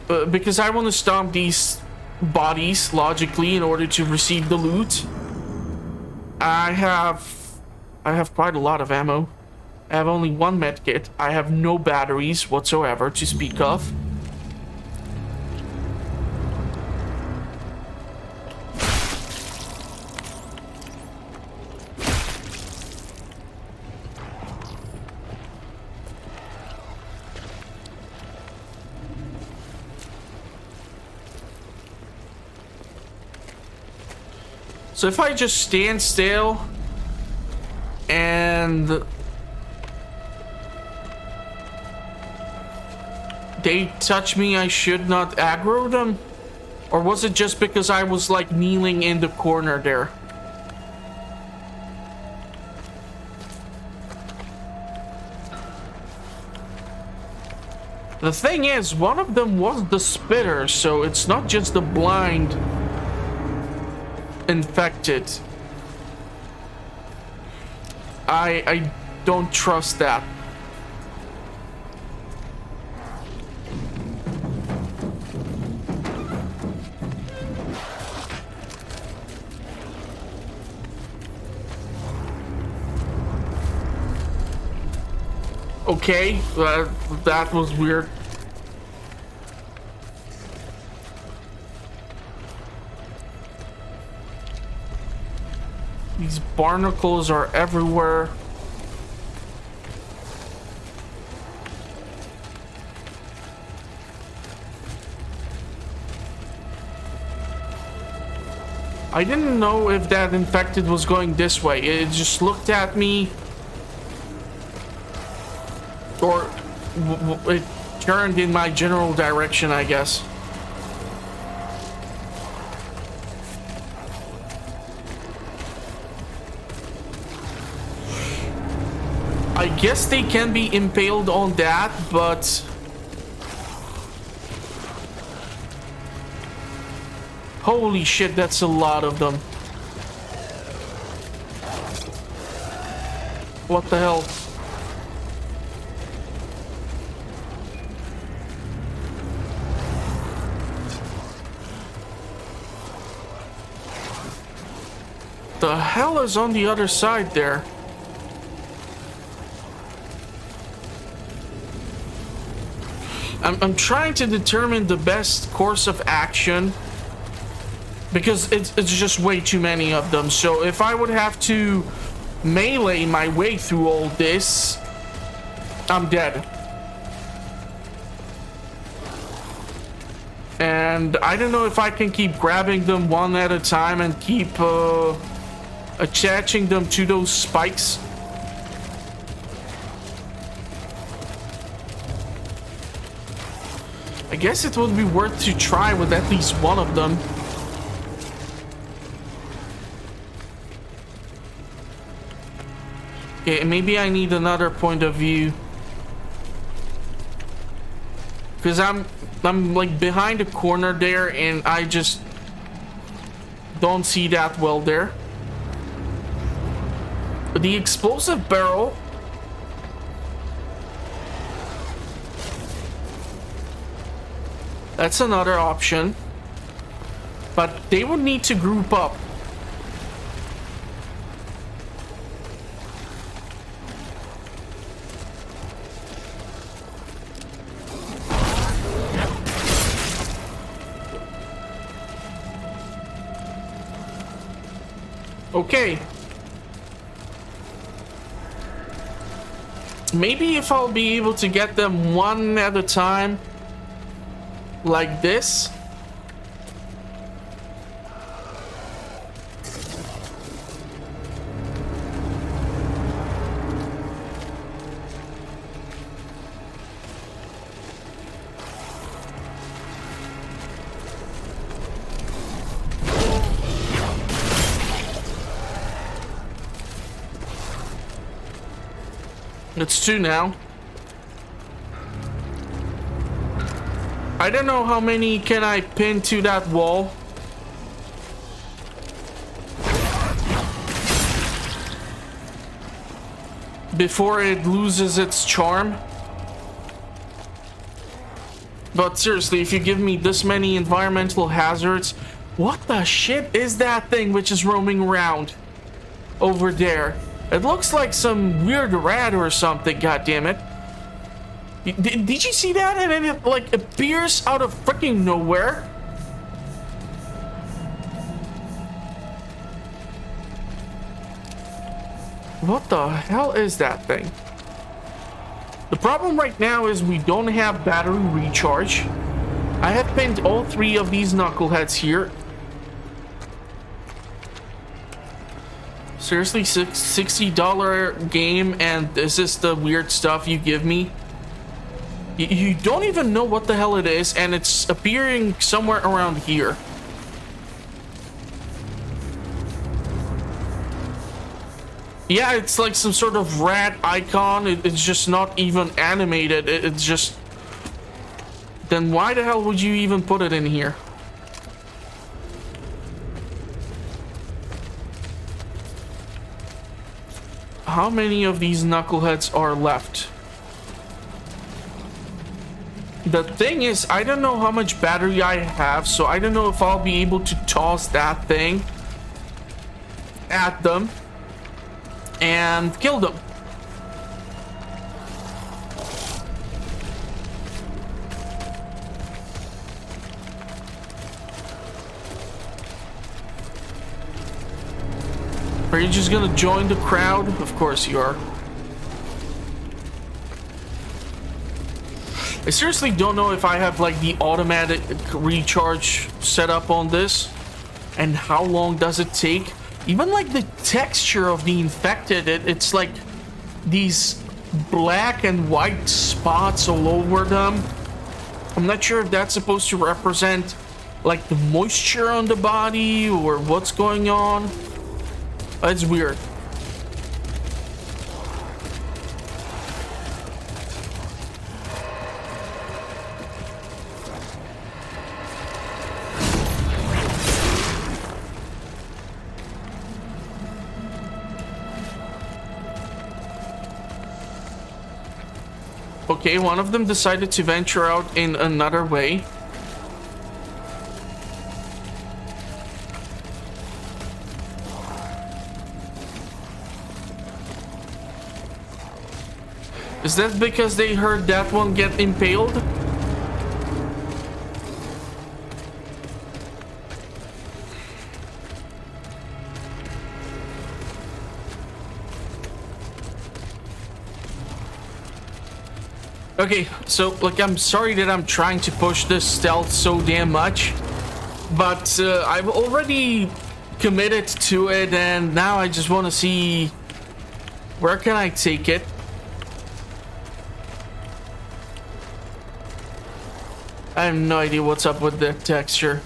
S1: Because I want to stomp these bodies logically in order to receive the loot. I have quite a lot of ammo. I have only 1 medkit. I have no batteries whatsoever to speak of. So if I just stand still and they touch me, I should not aggro them? Or was it just because I was like kneeling in the corner there? The thing is, one of them was the spitter, so it's not just the blind infected. I don't trust that. Okay, that was weird. These barnacles are everywhere. I didn't know if that infected was going this way. It just looked at me. Or it turned in my general direction, I guess. I guess they can be impaled on that, but holy shit, that's a lot of them. What the hell? The hell is on the other side there? I'm trying to determine the best course of action because it's just way too many of them. So if I would have to melee my way through all this, I'm dead. And I don't know if I can keep grabbing them one at a time and keep attaching them to those spikes. I guess it would be worth to try with at least one of them. Okay, maybe I need another point of view. Because I'm like behind the corner there and I just don't see that well there. But the explosive barrel, that's another option. But they would need to group up. Okay. Maybe if I'll be able to get them one at a time, like this. It's 2 now. I don't know how many can I pin to that wall. Before it loses its charm. But seriously, if you give me this many environmental hazards, what the shit is that thing which is roaming around over there? It looks like some weird rat or something, goddammit. Did you see that? And then it like appears out of freaking nowhere. What the hell is that thing? The problem right now is we don't have battery recharge. I have pinned all 3 of these knuckleheads here. Seriously, $60 game and this is the weird stuff you give me? You don't even know what the hell it is and it's appearing somewhere around here. Yeah, it's like some sort of rat icon. It's just not even animated. It's just... Then why the hell would you even put it in here? How many of these knuckleheads are left? The thing is, I don't know how much battery I have, so I don't know if I'll be able to toss that thing at them and kill them. Are you just gonna join the crowd? Of course you are. I seriously don't know if I have like the automatic recharge set up on this. And how long does it take? Even like the texture of the infected, it's like these black and white spots all over them. I'm not sure if that's supposed to represent like the moisture on the body or what's going on. It's weird. Okay, one of them decided to venture out in another way. Is that because they heard that one get impaled? Okay, so, like, I'm sorry that I'm trying to push this stealth so damn much, but I've already committed to it, and now I just want to see where can I take it. I have no idea what's up with the texture.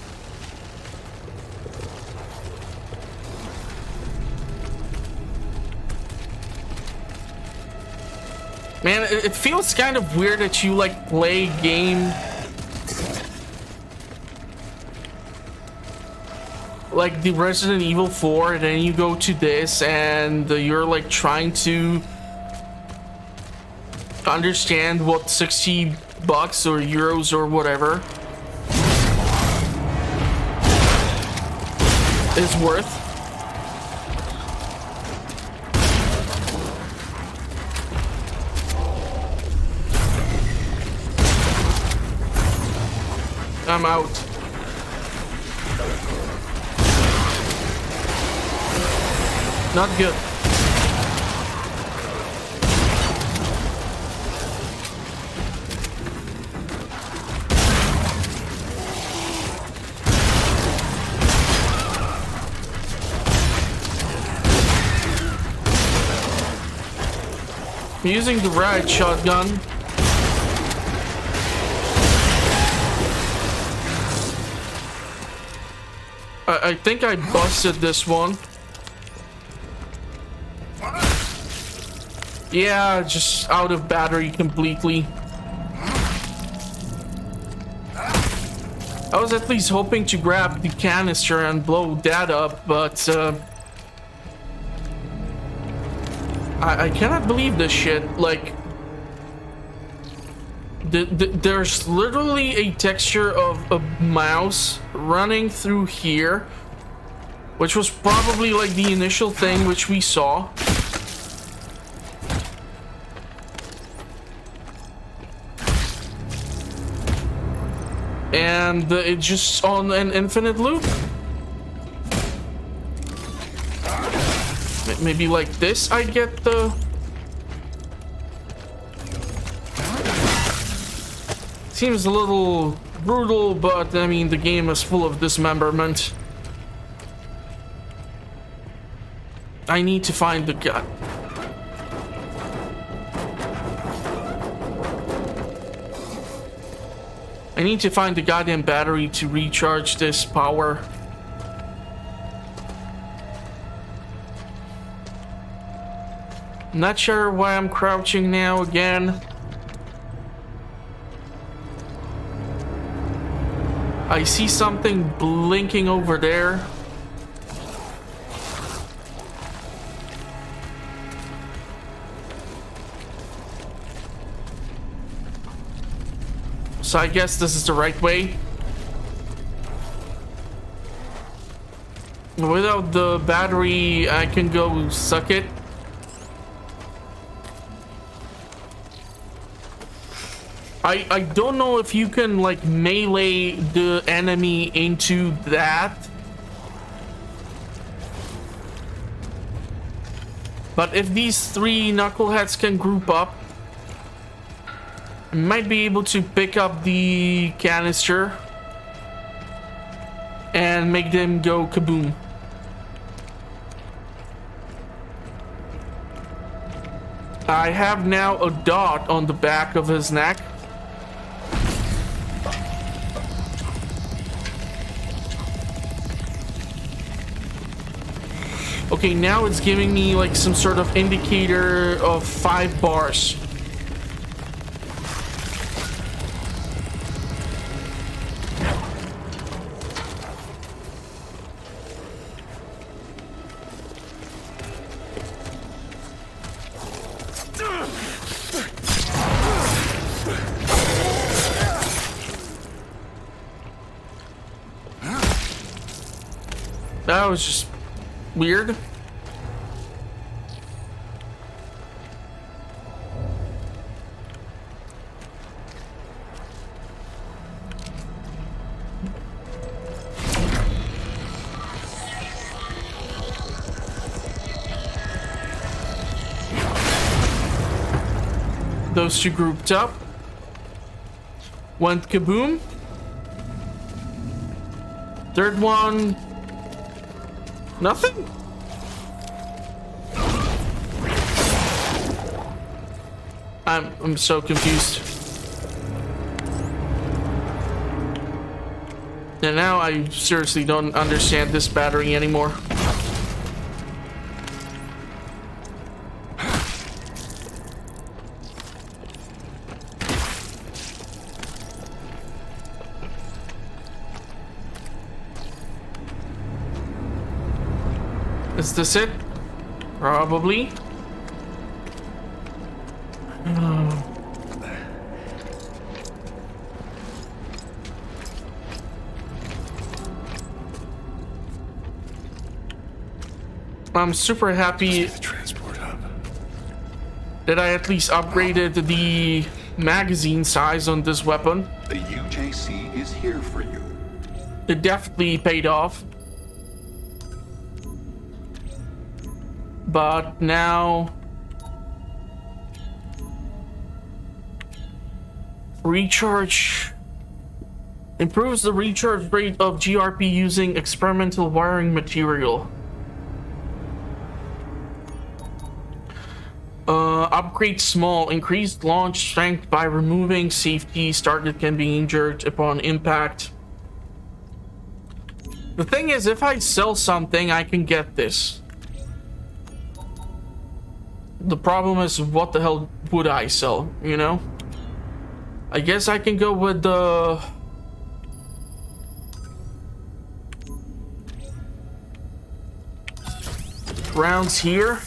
S1: Man, it feels kind of weird that you like play a game like the Resident Evil 4 and then you go to this and you're like trying to understand what $60 or euros or whatever is worth. I'm out. Not good. I'm using the right shotgun. I think I busted this one. Yeah, just out of battery completely. I was at least hoping to grab the canister and blow that up, but I cannot believe this shit. Like, there's literally a texture of a mouse running through here, which was probably like the initial thing which we saw. And it's just on an infinite loop. Maybe like this I get the... Seems a little brutal, but I mean the game is full of dismemberment. I need to find the gut. I need to find the goddamn battery to recharge this power. Not sure why I'm crouching now again. I see something blinking over there. So I guess this is the right way. Without the battery, I can go suck it. I don't know if you can like melee the enemy into that. But if these three knuckleheads can group up, I might be able to pick up the canister and make them go kaboom. I have now a dot on the back of his neck. Okay, now it's giving me like some sort of indicator of 5 bars. That was just weird. Those two grouped up. Went kaboom. Third one. Nothing? I'm so confused. And now I seriously don't understand this battery anymore. Is this it? Probably. I'm super happy
S4: Transport hub.
S1: that I at least upgraded the magazine size on this weapon.
S7: The UJC is here for you.
S1: It definitely paid off. But now recharge improves the recharge rate of GRP using experimental wiring material. Upgrade small, increased launch strength by removing safeties. Target can be injured upon impact. The thing is, if I sell something, I can get this. The problem is, what the hell would I sell, you know? I guess I can go with the... rounds here.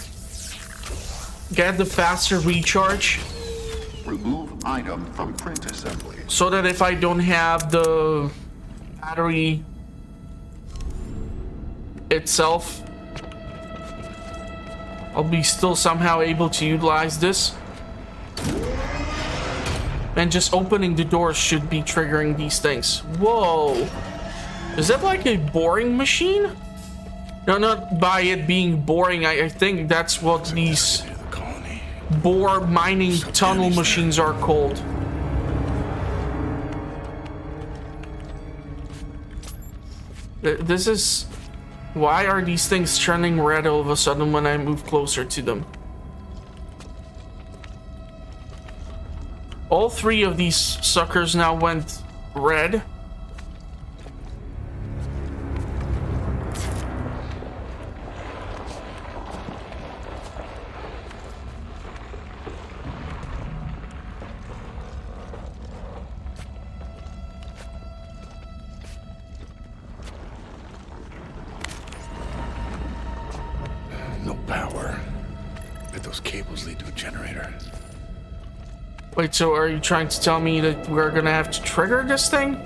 S1: Get the faster recharge.
S7: Remove item from print assembly.
S1: So that if I don't have the battery itself, I'll be still somehow able to utilize this. And just opening the doors should be triggering these things. Whoa. Is that like a boring machine? No, not by it being boring. I think that's what these bore mining tunnel machines are called. This is... Why are these things turning red all of a sudden when I move closer to them? All three of these suckers now went red.
S4: No power. Bet those cables lead to a generator.
S1: Wait, so are you trying to tell me that we're gonna have to trigger this thing?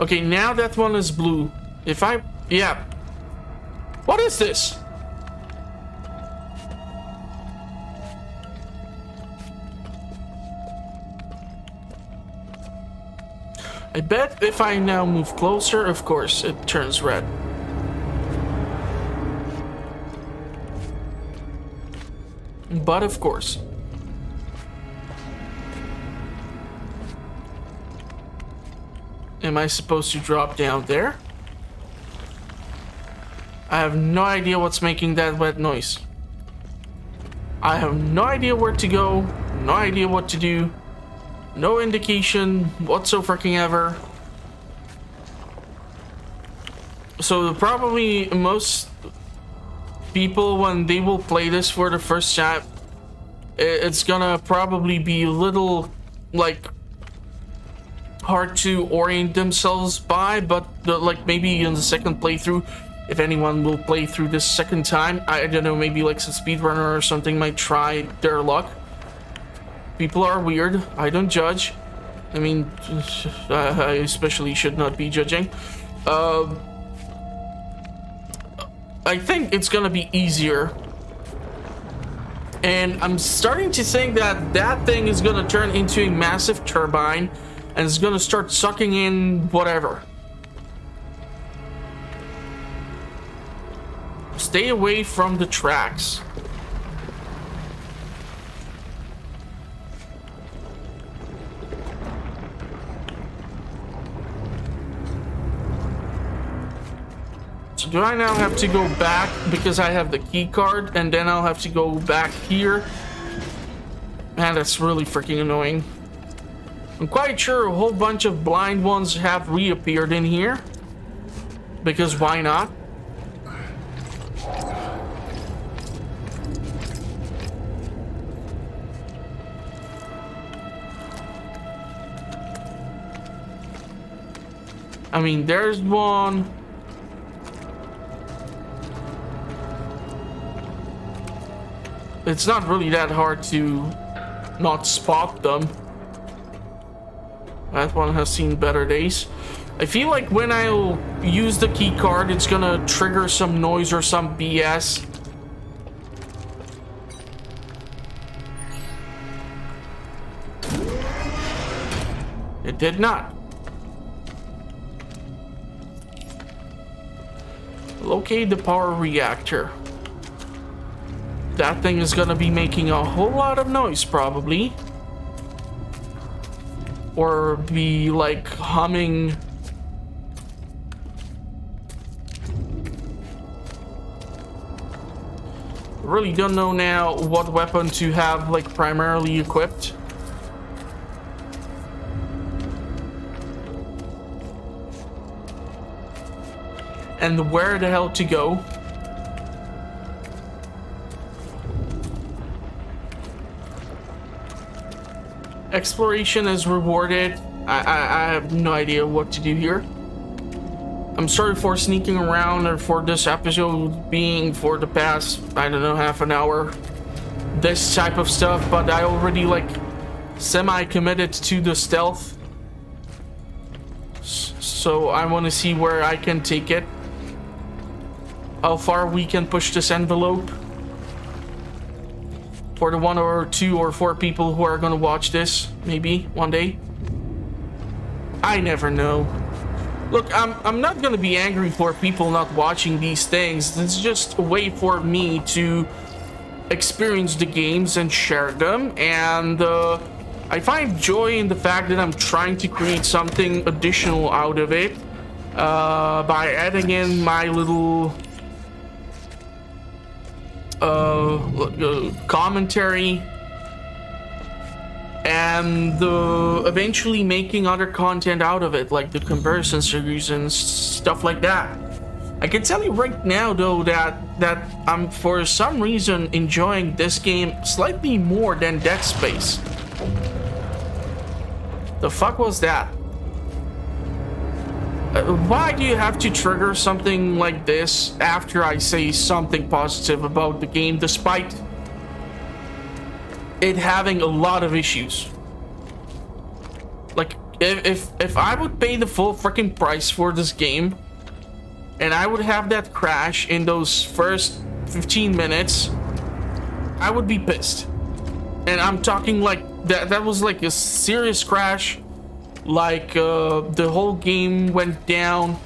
S1: Okay, now that one is blue. If I... Yeah. What is this? I bet if I now move closer, of course, it turns red. But of course. Am I supposed to drop down there? I have no idea what's making that wet noise. I have no idea where to go, no idea what to do, no indication whatsoever. So probably most people, when they will play this for the first time, it's gonna probably be a little like hard to orient themselves by, but like maybe in the second playthrough, if anyone will play through this second time, I don't know, maybe like some speedrunner or something might try their luck. People are weird. I don't judge. I mean, I especially should not be judging. I think it's gonna be easier. And I'm starting to think that that thing is gonna turn into a massive turbine and it's gonna start sucking in whatever. Stay away from the tracks. So do I now have to go back because I have the key card and then I'll have to go back here? Man, that's really freaking annoying. I'm quite sure a whole bunch of blind ones have reappeared in here. Because why not? I mean, there's one. It's not really that hard to not spot them. That one has seen better days. I feel like when I'll use the key card, it's gonna trigger some noise or some BS. It did not. Locate the power reactor. That thing is gonna be making a whole lot of noise, probably. Or be like humming. Really don't know now what weapon to have like primarily equipped. And where the hell to go. Exploration is rewarded. I have no idea what to do here. I'm sorry for sneaking around or for this episode being for the past, I don't know, half an hour. This type of stuff, but I already like semi-committed to the stealth. So I want to see where I can take it. How far we can push this envelope. For the 1 or 2 or 4 people who are gonna watch this, maybe one day. I never know. Look, I'm not gonna be angry for people not watching these things. It's just a way for me to experience the games and share them. And I find joy in the fact that I'm trying to create something additional out of it by adding in my little commentary and eventually making other content out of it, like the comparison series and stuff like that. I can tell you right now though that I'm for some reason enjoying this game slightly more than Dead Space. The fuck was that? Why do you have to trigger something like this after I say something positive about the game, despite it having a lot of issues? Like, if I would pay the full freaking price for this game, and I would have that crash in those first 15 minutes, I would be pissed. And I'm talking like, that was like a serious crash. Like, the whole game went down.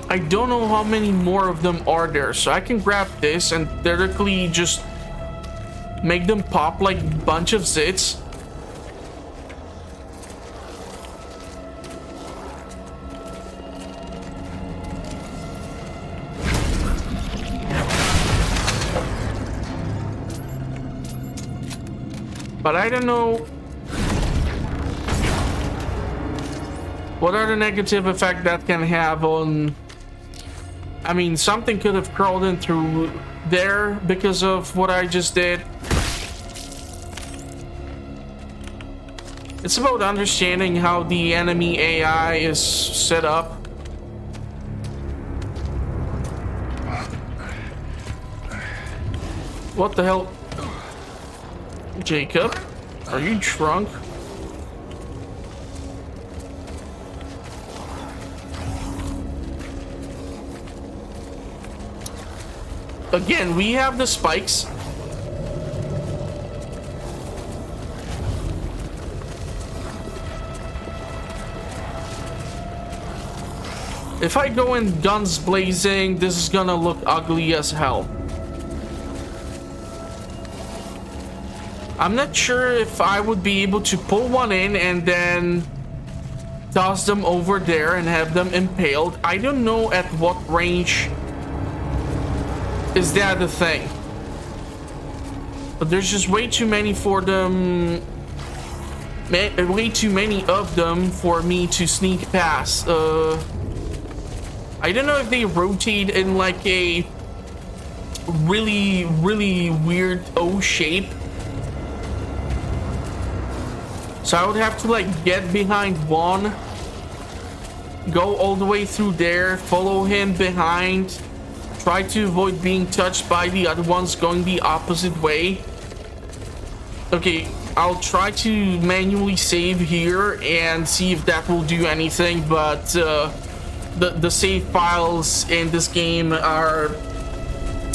S1: I don't know how many more of them are there, so I can grab this and theoretically just make them pop like a bunch of zits. But I don't know what are the negative effects that can have on... I mean, something could have crawled in through there because of what I just did. It's about understanding how the enemy AI is set up. What the hell? Jacob, are you drunk? Again, we have the spikes. If I go in guns blazing, this is gonna look ugly as hell. I'm not sure if I would be able to pull one in and then toss them over there and have them impaled. I don't know at what range is that the thing. But there's just way too many for them. Way too many of them for me to sneak past. I don't know if they rotate in like a really weird O shape. So I would have to like get behind one, go all the way through there, follow him behind, try to avoid being touched by the other ones going the opposite way. Okay, I'll try to manually save here and see if that will do anything, but the save files in this game are,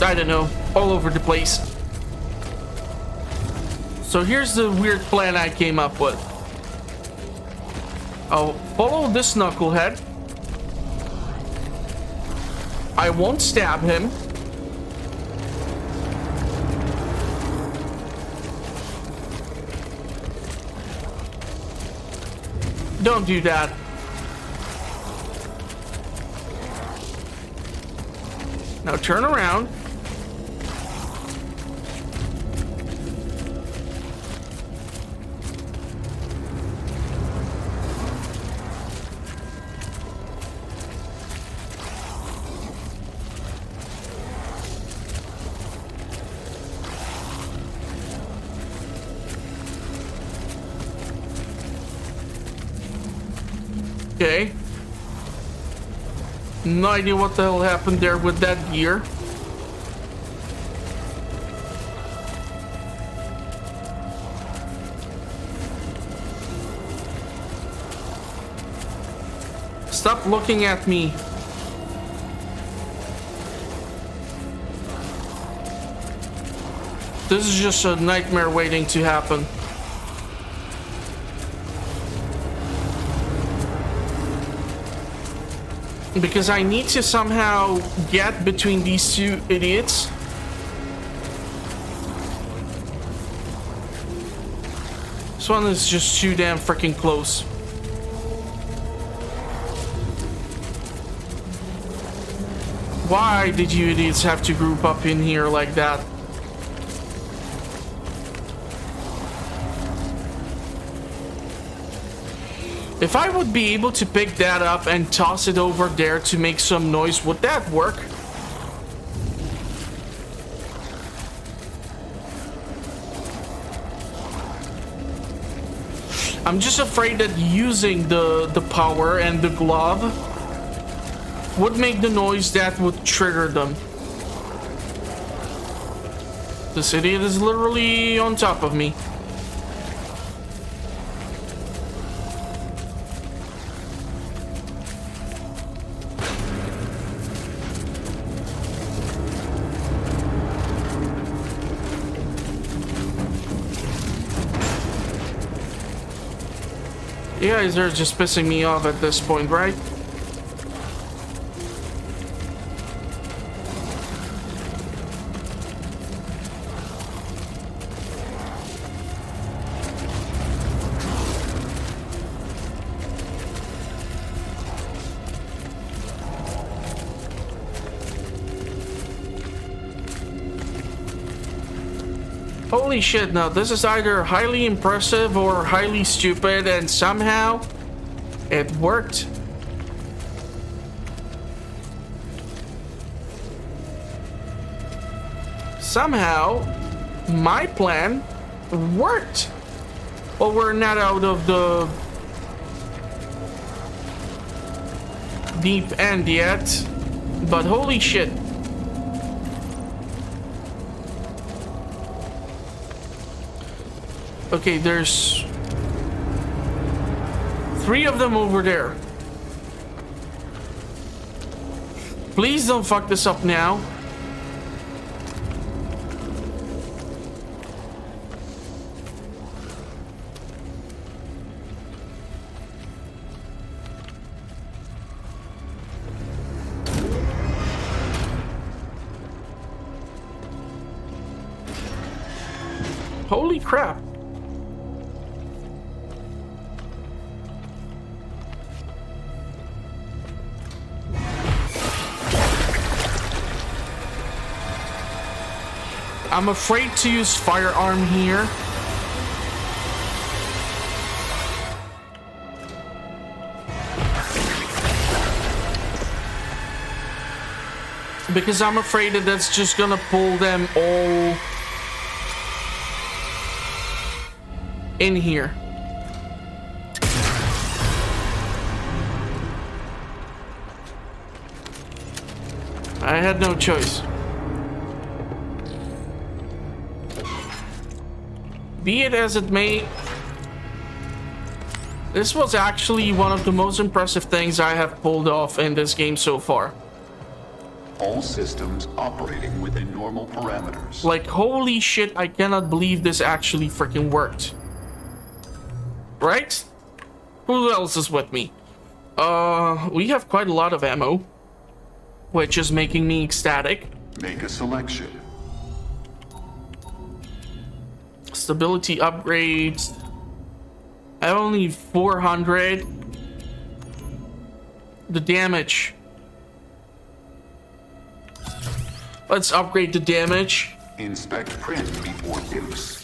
S1: I don't know, all over the place. So here's the weird plan I came up with. I'll follow this knucklehead. I won't stab him. Don't do that. Now turn around. Okay. No idea what the hell happened there with that gear. Stop looking at me. This is just a nightmare waiting to happen. Because I need to somehow get between these two idiots. This one is just too damn freaking close. Why did you idiots have to group up in here like that? If I would be able to pick that up and toss it over there to make some noise, would that work? I'm just afraid that using the power and the glove would make the noise that would trigger them. This idiot is literally on top of me. You guys are just pissing me off at this point, right? Holy shit, now this is either highly impressive or highly stupid, and somehow it worked. Somehow my plan worked. Well, we're not out of the deep end yet, but holy shit. Okay, there's 3 of them over there. Please don't fuck this up now. Holy crap. I'm afraid to use firearm here. Because I'm afraid that that's just gonna pull them all in here. I had no choice. Be it as it may, this was actually one of the most impressive things I have pulled off in this game so far.
S7: All systems operating within normal parameters.
S1: Like, holy shit, I cannot believe this actually freaking worked. Right? Who else is with me? We have quite a lot of ammo, which is making me ecstatic.
S7: Make a selection.
S1: Stability upgrades. I have only 400. The damage. Let's upgrade the damage.
S7: Inspect print before use.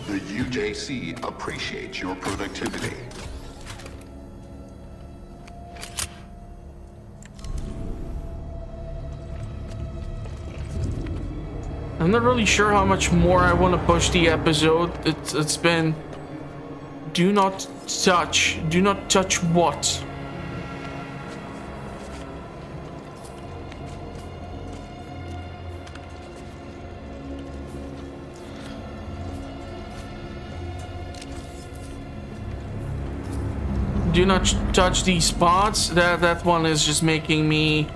S7: The UJC appreciates your productivity.
S1: I'm not really sure how much more I want to push the episode. It's been... Do not touch. Do not touch what? Do not touch these spots. That one is just making me...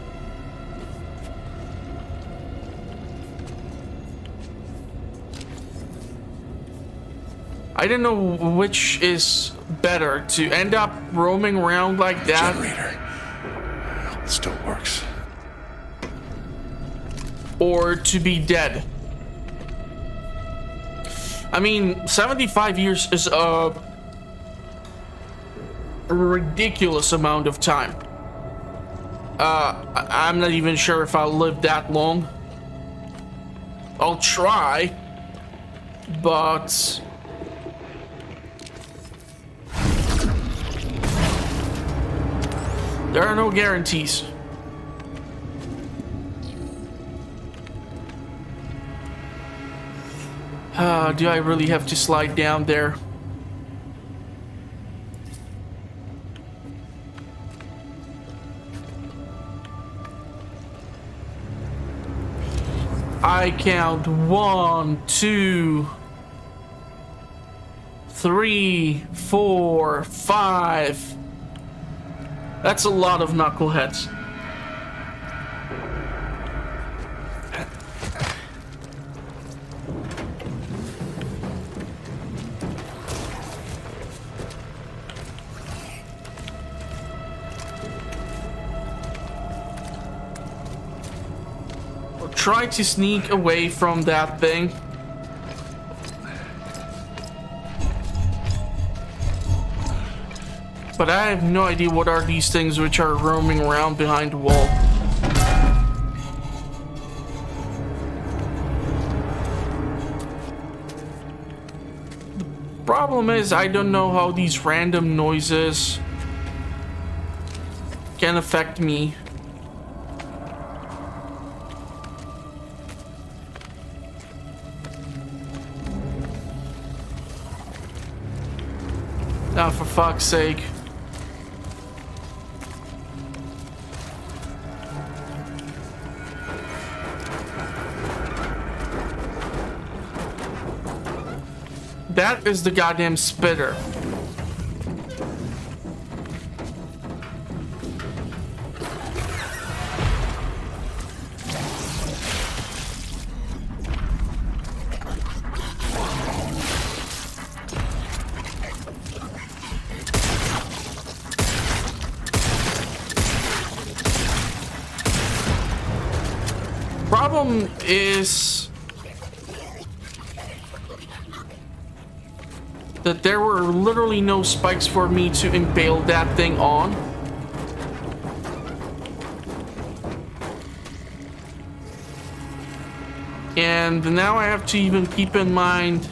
S1: I don't know which is better, to end up roaming around like that.
S4: Generator. It still works.
S1: Or to be dead. I mean, 75 years is a ridiculous amount of time. I'm not even sure if I'll live that long. I'll try, but there are no guarantees. Do I really have to slide down there? I count 1, 2, 3, 4, 5. That's a lot of knuckleheads. I'll try to sneak away from that thing. But I have no idea what are these things which are roaming around behind the wall. The problem is I don't know how these random noises can affect me. Now, for fuck's sake. That is the goddamn spitter. Problem is that there were literally no spikes for me to impale that thing on. And now I have to even keep in mind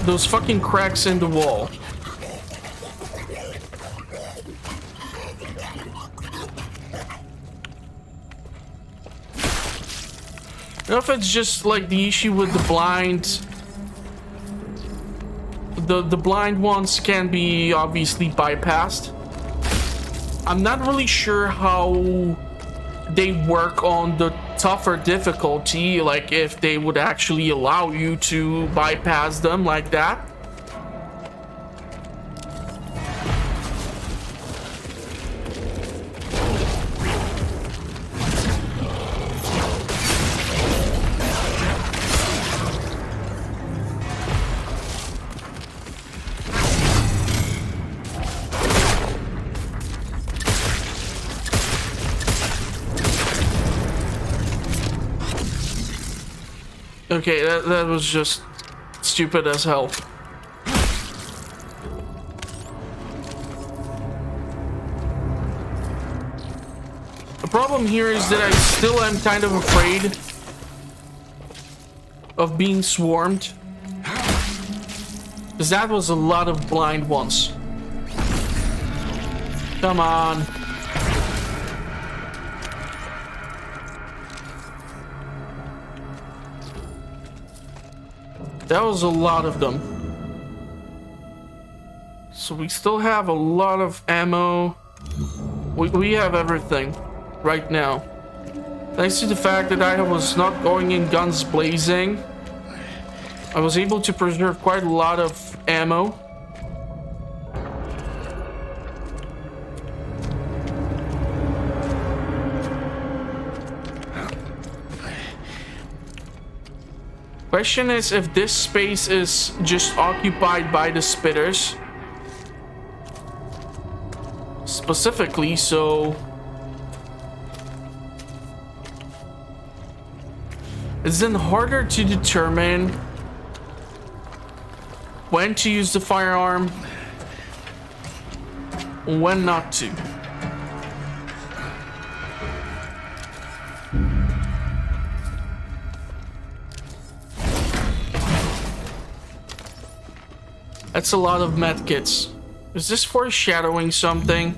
S1: those fucking cracks in the wall. I don't know if it's just like the issue with the blind. The blind ones can be obviously bypassed. I'm not really sure how they work on the tougher difficulty, like if they would actually allow you to bypass them like that. Okay, that was just stupid as hell. The problem here is that I still am kind of afraid of being swarmed, because that was a lot of blind ones. Come on. That was a lot of them. So we still have a lot of ammo. We have everything right now. Thanks to the fact that I was not going in guns blazing, I was able to preserve quite a lot of ammo. Question is if this space is just occupied by the spitters specifically, so it's then harder to determine when to use the firearm, when not to. That's a lot of medkits. Is this foreshadowing something?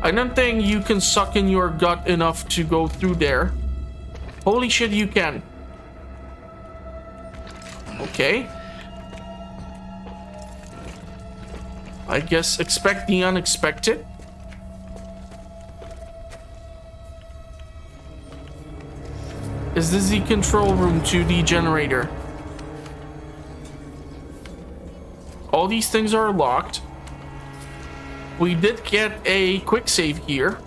S1: I don't think you can suck in your gut enough to go through there. Holy shit, you can. Okay. I guess expect the unexpected. Is this the control room to the generator? All these things are locked. We did get a quick save here.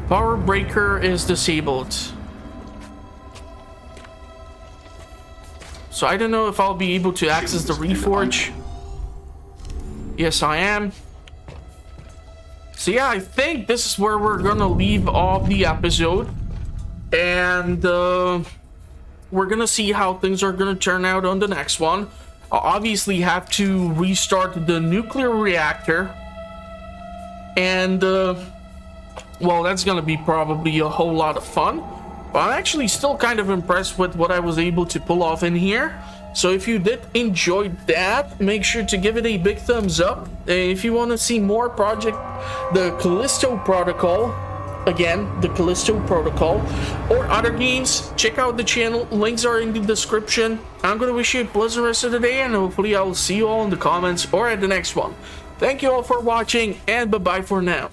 S1: Power breaker is disabled. So I don't know if I'll be able to access the reforge. Yes, I am. So yeah, I think this is where we're gonna leave off the episode. And we're gonna see how things are gonna turn out on the next one. I'll obviously have to restart the nuclear reactor. And, well, that's gonna be probably a whole lot of fun. But I'm actually still kind of impressed with what I was able to pull off in here. So if you did enjoy that, make sure to give it a big thumbs up. If you want to see more the Callisto Protocol, again, the Callisto Protocol, or other games, check out the channel. Links are in the description. I'm gonna wish you a pleasant rest of the day, and hopefully I'll see you all in the comments or at the next one. Thank you all for watching, and bye-bye for now.